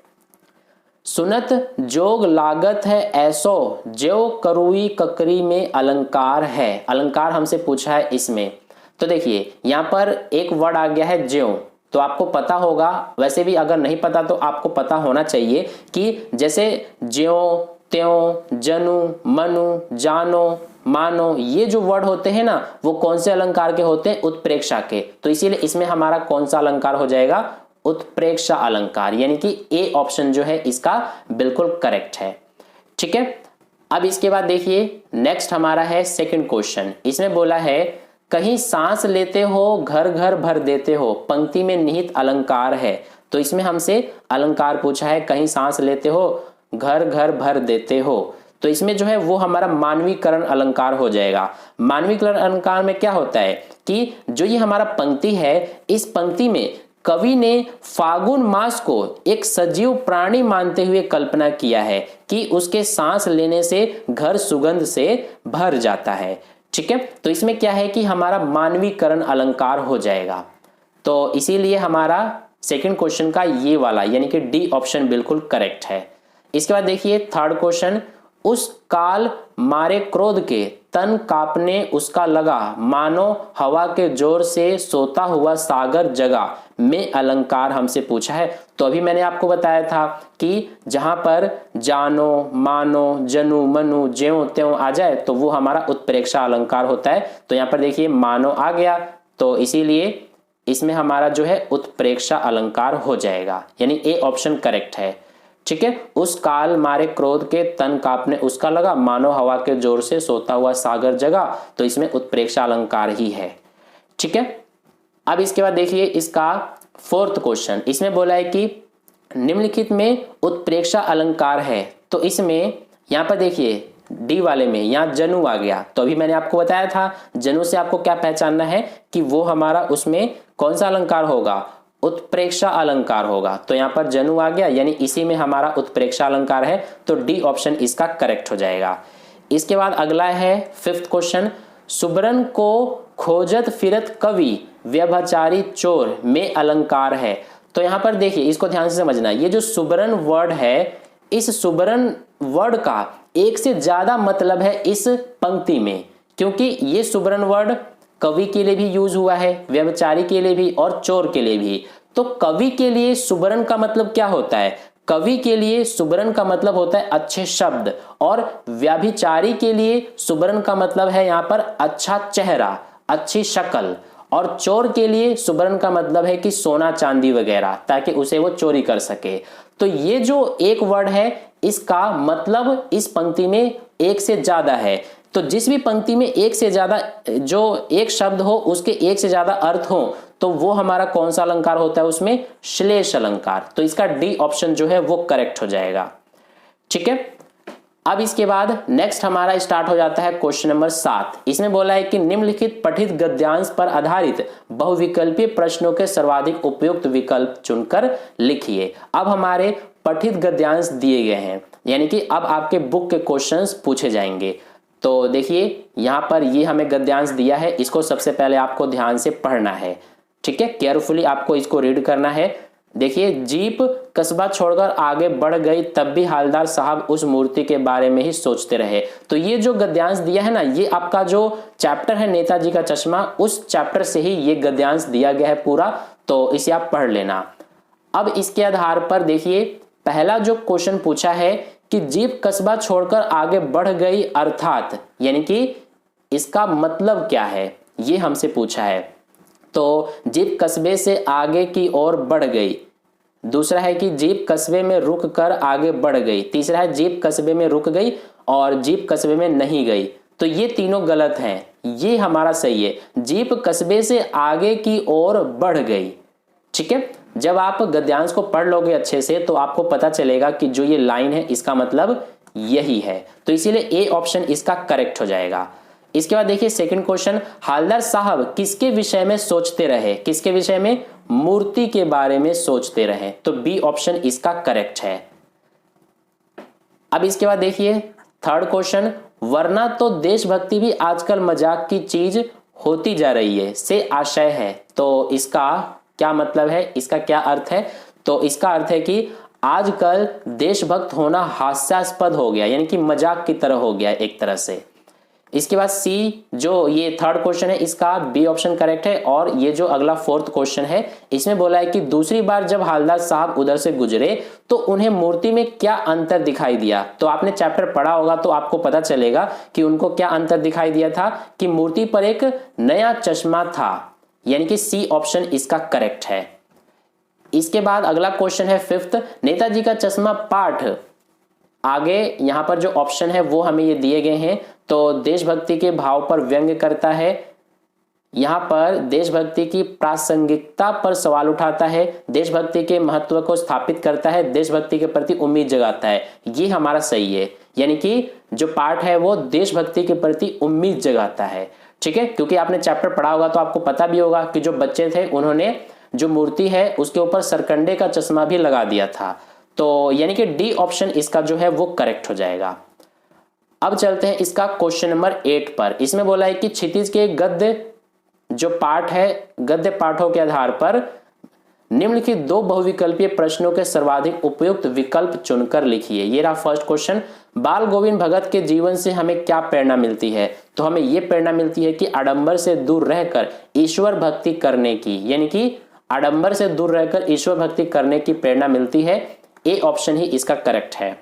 सुनत जोग लागत है ऐसो ज्यो करुई ककरी में अलंकार है। अलंकार हमसे पूछा है इसमें। तो देखिए यहां पर एक वर्ड आ गया है ज्यो, तो आपको पता होगा, वैसे भी अगर नहीं पता तो आपको पता होना चाहिए कि जैसे ज्यो त्यों जनु मनु जानो मानो ये जो वर्ड होते हैं ना वो कौन से अलंकार के होते हैं, उत्प्रेक्षा के। तो इसीलिए इसमें हमारा कौन सा अलंकार हो जाएगा, उत्प्रेक्षा अलंकार, यानी कि ए ऑप्शन जो है इसका बिल्कुल करेक्ट है। ठीक है, अब इसके बाद देखिए नेक्स्ट हमारा है सेकंड क्वेश्चन। इसमें बोला है कहीं सांस लेते हो घर घर भर देते हो, पंक्ति में निहित अलंकार है। तो इसमें हमसे अलंकार पूछा है कहीं सांस लेते हो घर घर भर देते हो। तो इसमें जो है वो हमारा मानवीकरण अलंकार हो जाएगा। मानवीकरण अलंकार में क्या होता है कि जो ये हमारा पंक्ति है, इस पंक्ति में कवि ने फागुन मास को एक सजीव प्राणी मानते हुए कल्पना किया है कि उसके सांस लेने से घर सुगंध से भर जाता है। ठीक है, तो इसमें क्या है कि हमारा मानवीकरण अलंकार हो जाएगा। तो इसीलिए हमारा सेकंड क्वेश्चन का ये वाला यानी कि डी ऑप्शन बिल्कुल करेक्ट है। इसके बाद देखिए थर्ड क्वेश्चन, उस काल मारे क्रोध के तन कांपने उसका लगा, मानो हवा के जोर से सोता हुआ सागर जगा में अलंकार हमसे पूछा है। तो अभी मैंने आपको बताया था कि जहां पर जानो मानो जनु मनु ज्यों त्यों आ जाए तो वो हमारा उत्प्रेक्षा अलंकार होता है। तो यहां पर देखिए मानो आ गया, तो इसीलिए इसमें हमारा जो है उत्प्रेक्षा अलंकार हो जाएगा, यानी ए ऑप्शन करेक्ट है। ठीक है, उस काल मारे क्रोध के तन कांपने उसका लगा, मानो हवा के जोर से सोता हुआ सागर जगा। तो इसमें उत्प्रेक्षा अलंकार ही है। ठीक है, अब इसके बाद देखिए इसका फोर्थ क्वेश्चन। इसमें बोला है कि निम्नलिखित में उत्प्रेक्षा अलंकार है। तो इसमें यहां पर देखिए डी वाले में यहां जनु आ गया। तो अभी मैंने आपको बताया था जनु से आपको क्या पहचानना है कि वो हमारा उसमें कौन सा अलंकार होगा, उत्प्रेक्षा अलंकार होगा। तो यहां पर जनु आ गया, यानी इसी में हमारा उत्प्रेक्षा अलंकार है। तो डी ऑप्शन इसका करेक्ट हो जाएगा। इसके बाद अगला है फिफ्थ क्वेश्चन, सुबरन को खोजत फिरत कवि व्यभिचारी चोर में अलंकार है। तो यहां पर देखिए इसको ध्यान से समझना, ये जो सुबरन वर्ड है, इस सुबरन वर्ड का एक से ज्यादा मतलब है इस पंक्ति में, क्योंकि ये सुबरन वर्ड कवि के लिए भी यूज हुआ है, व्यभिचारी के लिए भी और चोर के लिए भी। तो कवि के लिए सुबरन का मतलब क्या होता है, कवि के लिए सुबरन का मतलब होता है अच्छे शब्द, और व्यभिचारी के लिए सुबरन का मतलब है यहाँ पर अच्छा चेहरा, अच्छी शक्ल, और चोर के लिए सुबरन का मतलब है कि सोना चांदी वगैरह, ताकि उसे वो चोरी कर सके। तो ये जो एक वर्ड है इसका मतलब इस पंक्ति में एक से ज्यादा है। तो जिस भी पंक्ति में एक से ज्यादा जो एक शब्द हो उसके एक से ज्यादा अर्थ हो तो वो हमारा कौन सा अलंकार होता है, उसमें श्लेष अलंकार। तो इसका डी ऑप्शन जो है वो करेक्ट हो जाएगा। ठीक है, अब इसके बाद नेक्स्ट हमारा स्टार्ट हो जाता है क्वेश्चन नंबर 7। इसमें बोला है कि निम्नलिखित पठित गद्यांश पर आधारित बहुविकल्पीय प्रश्नों के सर्वाधिक उपयुक्त विकल्प चुनकर लिखिए। अब हमारे पठित गद्यांश दिए गए हैं, यानी कि अब आपके बुक के क्वेश्चंस पूछे जाएंगे। तो तो देखिए यहाँ पर ये हमें गद्यांश दिया है, इसको सबसे पहले आपको ध्यान से पढ़ना है, ठीक है, केयरफुली आपको इसको रीड करना है। देखिए, जीप कस्बा छोड़कर आगे बढ़ गई, तब भी हालदार साहब उस मूर्ति के बारे में ही सोचते रहे। तो ये जो गद्यांश दिया है ना, ये आपका जो चैप्टर है नेताजी का चश्मा, उस चैप्टर से ही ये गद्यांश दिया गया है पूरा, तो इसे आप पढ़ लेना। अब इसके आधार पर देखिए, पहला जो क्वेश्चन पूछा है कि जीप कस्बा छोड़कर आगे बढ़ गई अर्थात, यानी कि इसका मतलब क्या है, ये हमसे पूछा है। तो जीप कस्बे से आगे की ओर बढ़ गई, दूसरा है कि जीप कस्बे में रुक कर आगे बढ़ गई, तीसरा है जीप कस्बे में रुक गई और जीप कस्बे में नहीं गई। तो ये तीनों गलत हैं, ये हमारा सही है, जीप कस्बे से आगे की ओर बढ़ गई, ठीक है। जब आप गद्यांश को पढ़ लोगे अच्छे से तो आपको पता चलेगा कि जो ये लाइन है इसका मतलब यही है, तो इसीलिए ए ऑप्शन इसका करेक्ट हो जाएगा। इसके बाद देखिए सेकंड क्वेश्चन, हालदार साहब किसके विषय में सोचते रहे, किसके विषय में, मूर्ति के बारे में सोचते रहे, तो बी ऑप्शन इसका करेक्ट है। अब इसके बाद देखिए थर्ड क्वेश्चन, वरना तो देशभक्ति भी आजकल मजाक की चीज होती जा रही है से आशय है, तो इसका क्या मतलब है, इसका क्या अर्थ है, तो इसका अर्थ है कि आजकल देशभक्त होना हास्यास्पद हो गया, यानी कि मजाक की तरह हो गया एक तरह से। इसके बाद सी जो ये थर्ड क्वेश्चन है इसका बी ऑप्शन करेक्ट है। और ये जो अगला फोर्थ क्वेश्चन है इसमें बोला है कि दूसरी बार जब हालदार साहब उधर से गुजरे तो उन्हें मूर्ति में क्या अंतर दिखाई दिया। तो आपने चैप्टर पढ़ा होगा तो आपको पता चलेगा कि उनको क्या अंतर दिखाई दिया था कि मूर्ति पर एक नया चश्मा था, यानी कि सी ऑप्शन इसका करेक्ट है। इसके बाद अगला क्वेश्चन है फिफ्थ, नेताजी का चश्मा पाठ, आगे यहां पर जो ऑप्शन है वो हमें ये दिए गए हैं। तो देशभक्ति के भाव पर व्यंग्य करता है, यहां पर देशभक्ति की प्रासंगिकता पर सवाल उठाता है, देशभक्ति के महत्व को स्थापित करता है, देशभक्ति के प्रति उम्मीद जगाता है, ये हमारा सही है। यानी कि जो पाठ है वो देशभक्ति के प्रति उम्मीद जगाता है, ठीक है। क्योंकि आपने चैप्टर पढ़ा होगा तो आपको पता भी होगा कि जो बच्चे थे उन्होंने जो मूर्ति है उसके ऊपर सरकंडे का चश्मा भी लगा दिया था, तो यानी कि डी ऑप्शन इसका जो है वो करेक्ट हो जाएगा। अब चलते हैं इसका क्वेश्चन नंबर 8 पर। इसमें बोला है कि क्षितिज के गद्य जो पाठ है, गद्य पाठों के आधार पर निम्नलिखित दो बहुविकल्पीय प्रश्नों के सर्वाधिक उपयुक्त विकल्प चुनकर लिखिए। ये रहा फर्स्ट क्वेश्चन, बाल गोविंद भगत के जीवन से हमें क्या प्रेरणा मिलती है। तो हमें यह प्रेरणा मिलती है कि आडंबर से दूर रहकर ईश्वर भक्ति करने की, यानी कि आडंबर से दूर रहकर ईश्वर भक्ति करने की प्रेरणा मिलती है, ए ऑप्शन ही इसका करेक्ट है।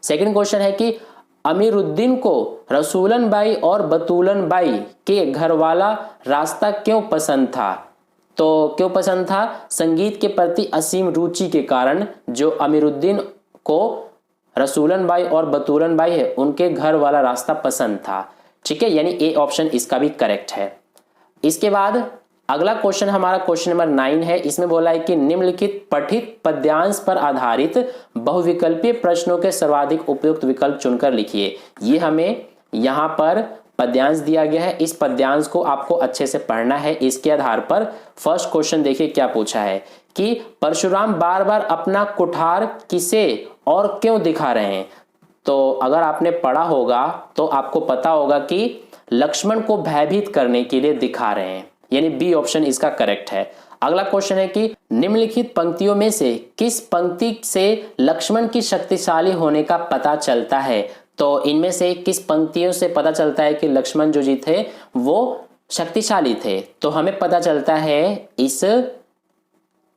सेकंड क्वेश्चन है कि अमीरुद्दीन को रसूलन बाई और बतूलन बाई के घरवाला रास्ता क्यों पसंद था। तो क्यों पसंद था, संगीत के प्रति असीम रुचि के कारण जो अमीरुद्दीन को रसूलन बाई और बतूलन बाई है उनके घर वाला रास्ता पसंद था, ठीक है, यानी ए ऑप्शन इसका भी करेक्ट है। इसके बाद अगला क्वेश्चन हमारा क्वेश्चन नंबर 9 है। इसमें बोला है कि निम्नलिखित पठित पद्यांश पर आधारित बहुविकल्पीय प्रश्नों के सर्वाधिक उपयुक्त विकल्प चुनकर लिखिए। ये हमें यहाँ पर पद्यांश दिया गया है, इस पद्यांश को आपको अच्छे से पढ़ना है। इसके आधार पर फर्स्ट क्वेश्चन देखिए क्या पूछा है कि परशुराम बार बार अपना कुठार किसे और क्यों दिखा रहे हैं। तो अगर आपने पढ़ा होगा तो आपको पता होगा कि लक्ष्मण को भयभीत करने के लिए दिखा रहे हैं, यानी बी ऑप्शन इसका करेक्ट है। अगला क्वेश्चन है कि निम्नलिखित पंक्तियों में से किस पंक्ति से लक्ष्मण की शक्तिशाली होने का पता चलता है। तो इनमें से किस पंक्तियों से पता चलता है कि लक्ष्मण जो जी थे वो शक्तिशाली थे। तो हमें पता चलता है इस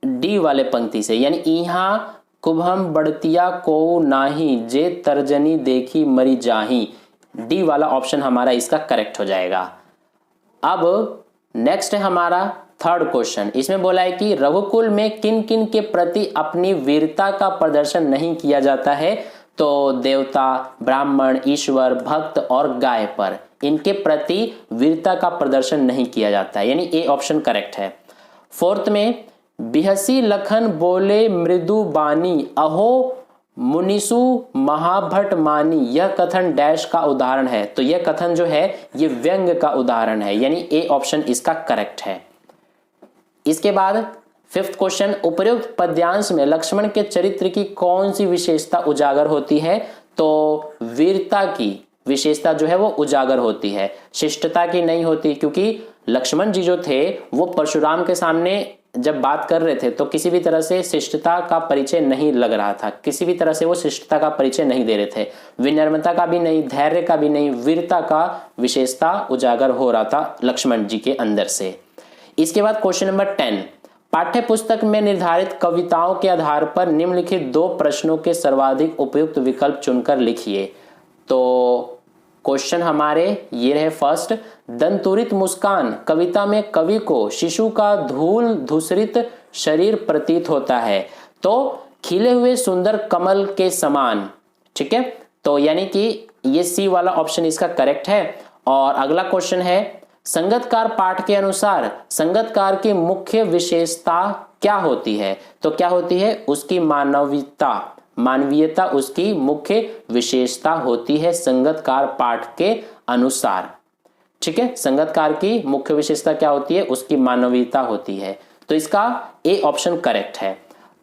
डी वाले पंक्ति से, यानी इहा कुभम बढ़तिया को नाही जे तर्जनी देखी मरी जाही, डी वाला ऑप्शन हमारा इसका करेक्ट हो जाएगा। अब नेक्स्ट है हमारा थर्ड क्वेश्चन। इसमें बोला है कि रघुकुल में किन किन के प्रति अपनी वीरता का प्रदर्शन नहीं किया जाता है। तो देवता, ब्राह्मण, ईश्वर, भक्त और गाय पर इनके प्रति वीरता का प्रदर्शन नहीं किया जाता है, यानी ए ऑप्शन करेक्ट है। फोर्थ में बिहसी लखन बोले मृदु बानी अहो मुनिसु महाभट मानी, यह कथन डैश का उदाहरण है। तो यह कथन जो है ये व्यंग का उदाहरण है, यानी ए ऑप्शन इसका करेक्ट है। इसके बाद फिफ्थ क्वेश्चन, उपर्युक्त पद्यांश में लक्ष्मण के चरित्र की कौन सी विशेषता उजागर होती है। तो वीरता की, विशेषता जो है वो उजागर होती है, शिष्टता की नहीं होती। क्योंकि लक्ष्मण जी जो थे वो परशुराम के सामने जब बात कर रहे थे तो किसी भी तरह से शिष्टता का परिचय नहीं लग रहा था, किसी भी तरह से वो शिष्टता का परिचय नहीं दे रहे थे, विनम्रता का भी नहीं, धैर्य का भी नहीं, वीरता का विशेषता उजागर हो रहा था लक्ष्मण जी के अंदर से। इसके बाद क्वेश्चन नंबर 10, पाठ्य पुस्तक में निर्धारित कविताओं के आधार पर निम्नलिखित 2 प्रश्नों के सर्वाधिक उपयुक्त विकल्प चुनकर लिखिए। तो क्वेश्चन हमारे ये रहे फर्स्ट, दंतुरित मुस्कान कविता में कवि को शिशु का धूल धूसरित शरीर प्रतीत होता है, तो खिले हुए सुंदर कमल के समान। ठीक है, तो यानी कि ये सी वाला ऑप्शन इसका करेक्ट है। और अगला क्वेश्चन है, संगतकार पाठ के अनुसार संगतकार की मुख्य विशेषता क्या होती है? तो क्या होती है? उसकी मानवीयता उसकी मुख्य विशेषता होती है संगतकार पाठ के अनुसार। ठीक है, संगतकार की मुख्य विशेषता क्या होती है? उसकी मानवीयता होती है। तो इसका ए ऑप्शन करेक्ट है।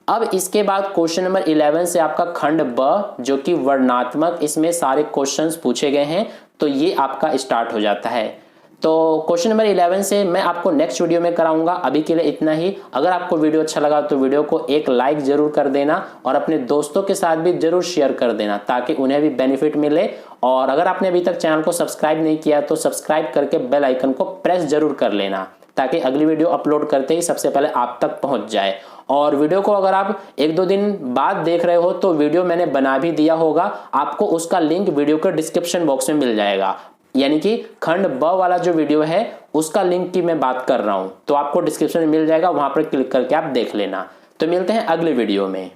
अब इसके बाद क्वेश्चन नंबर 11 से आपका खंड ब जो कि वर्णनात्मक, इसमें सारे क्वेश्चंस पूछे गए हैं, तो ये आपका स्टार्ट हो जाता है। तो क्वेश्चन नंबर 11 से मैं आपको नेक्स्ट वीडियो में कराऊंगा। अभी के लिए इतना ही। अगर आपको वीडियो अच्छा लगा तो वीडियो को एक लाइक जरूर कर देना और अपने दोस्तों के साथ भी जरूर शेयर कर देना ताकि उन्हें भी बेनिफिट मिले। और अगर आपने अभी तक चैनल को सब्सक्राइब नहीं किया तो सब्सक्राइब करके बेल आइकन को प्रेस जरूर कर लेना ताकि अगली वीडियो अपलोड करते ही सबसे पहले आप तक पहुंच जाए। और वीडियो को अगर आप 1-2 दिन बाद देख रहे हो तो वीडियो मैंने बना भी दिया होगा, आपको उसका लिंक वीडियो के डिस्क्रिप्शन बॉक्स में मिल जाएगा। यानी कि खंड ब वाला जो वीडियो है उसका लिंक की मैं बात कर रहा हूं, तो आपको डिस्क्रिप्शन में मिल जाएगा, वहां पर क्लिक करके आप देख लेना। तो मिलते हैं अगले वीडियो में।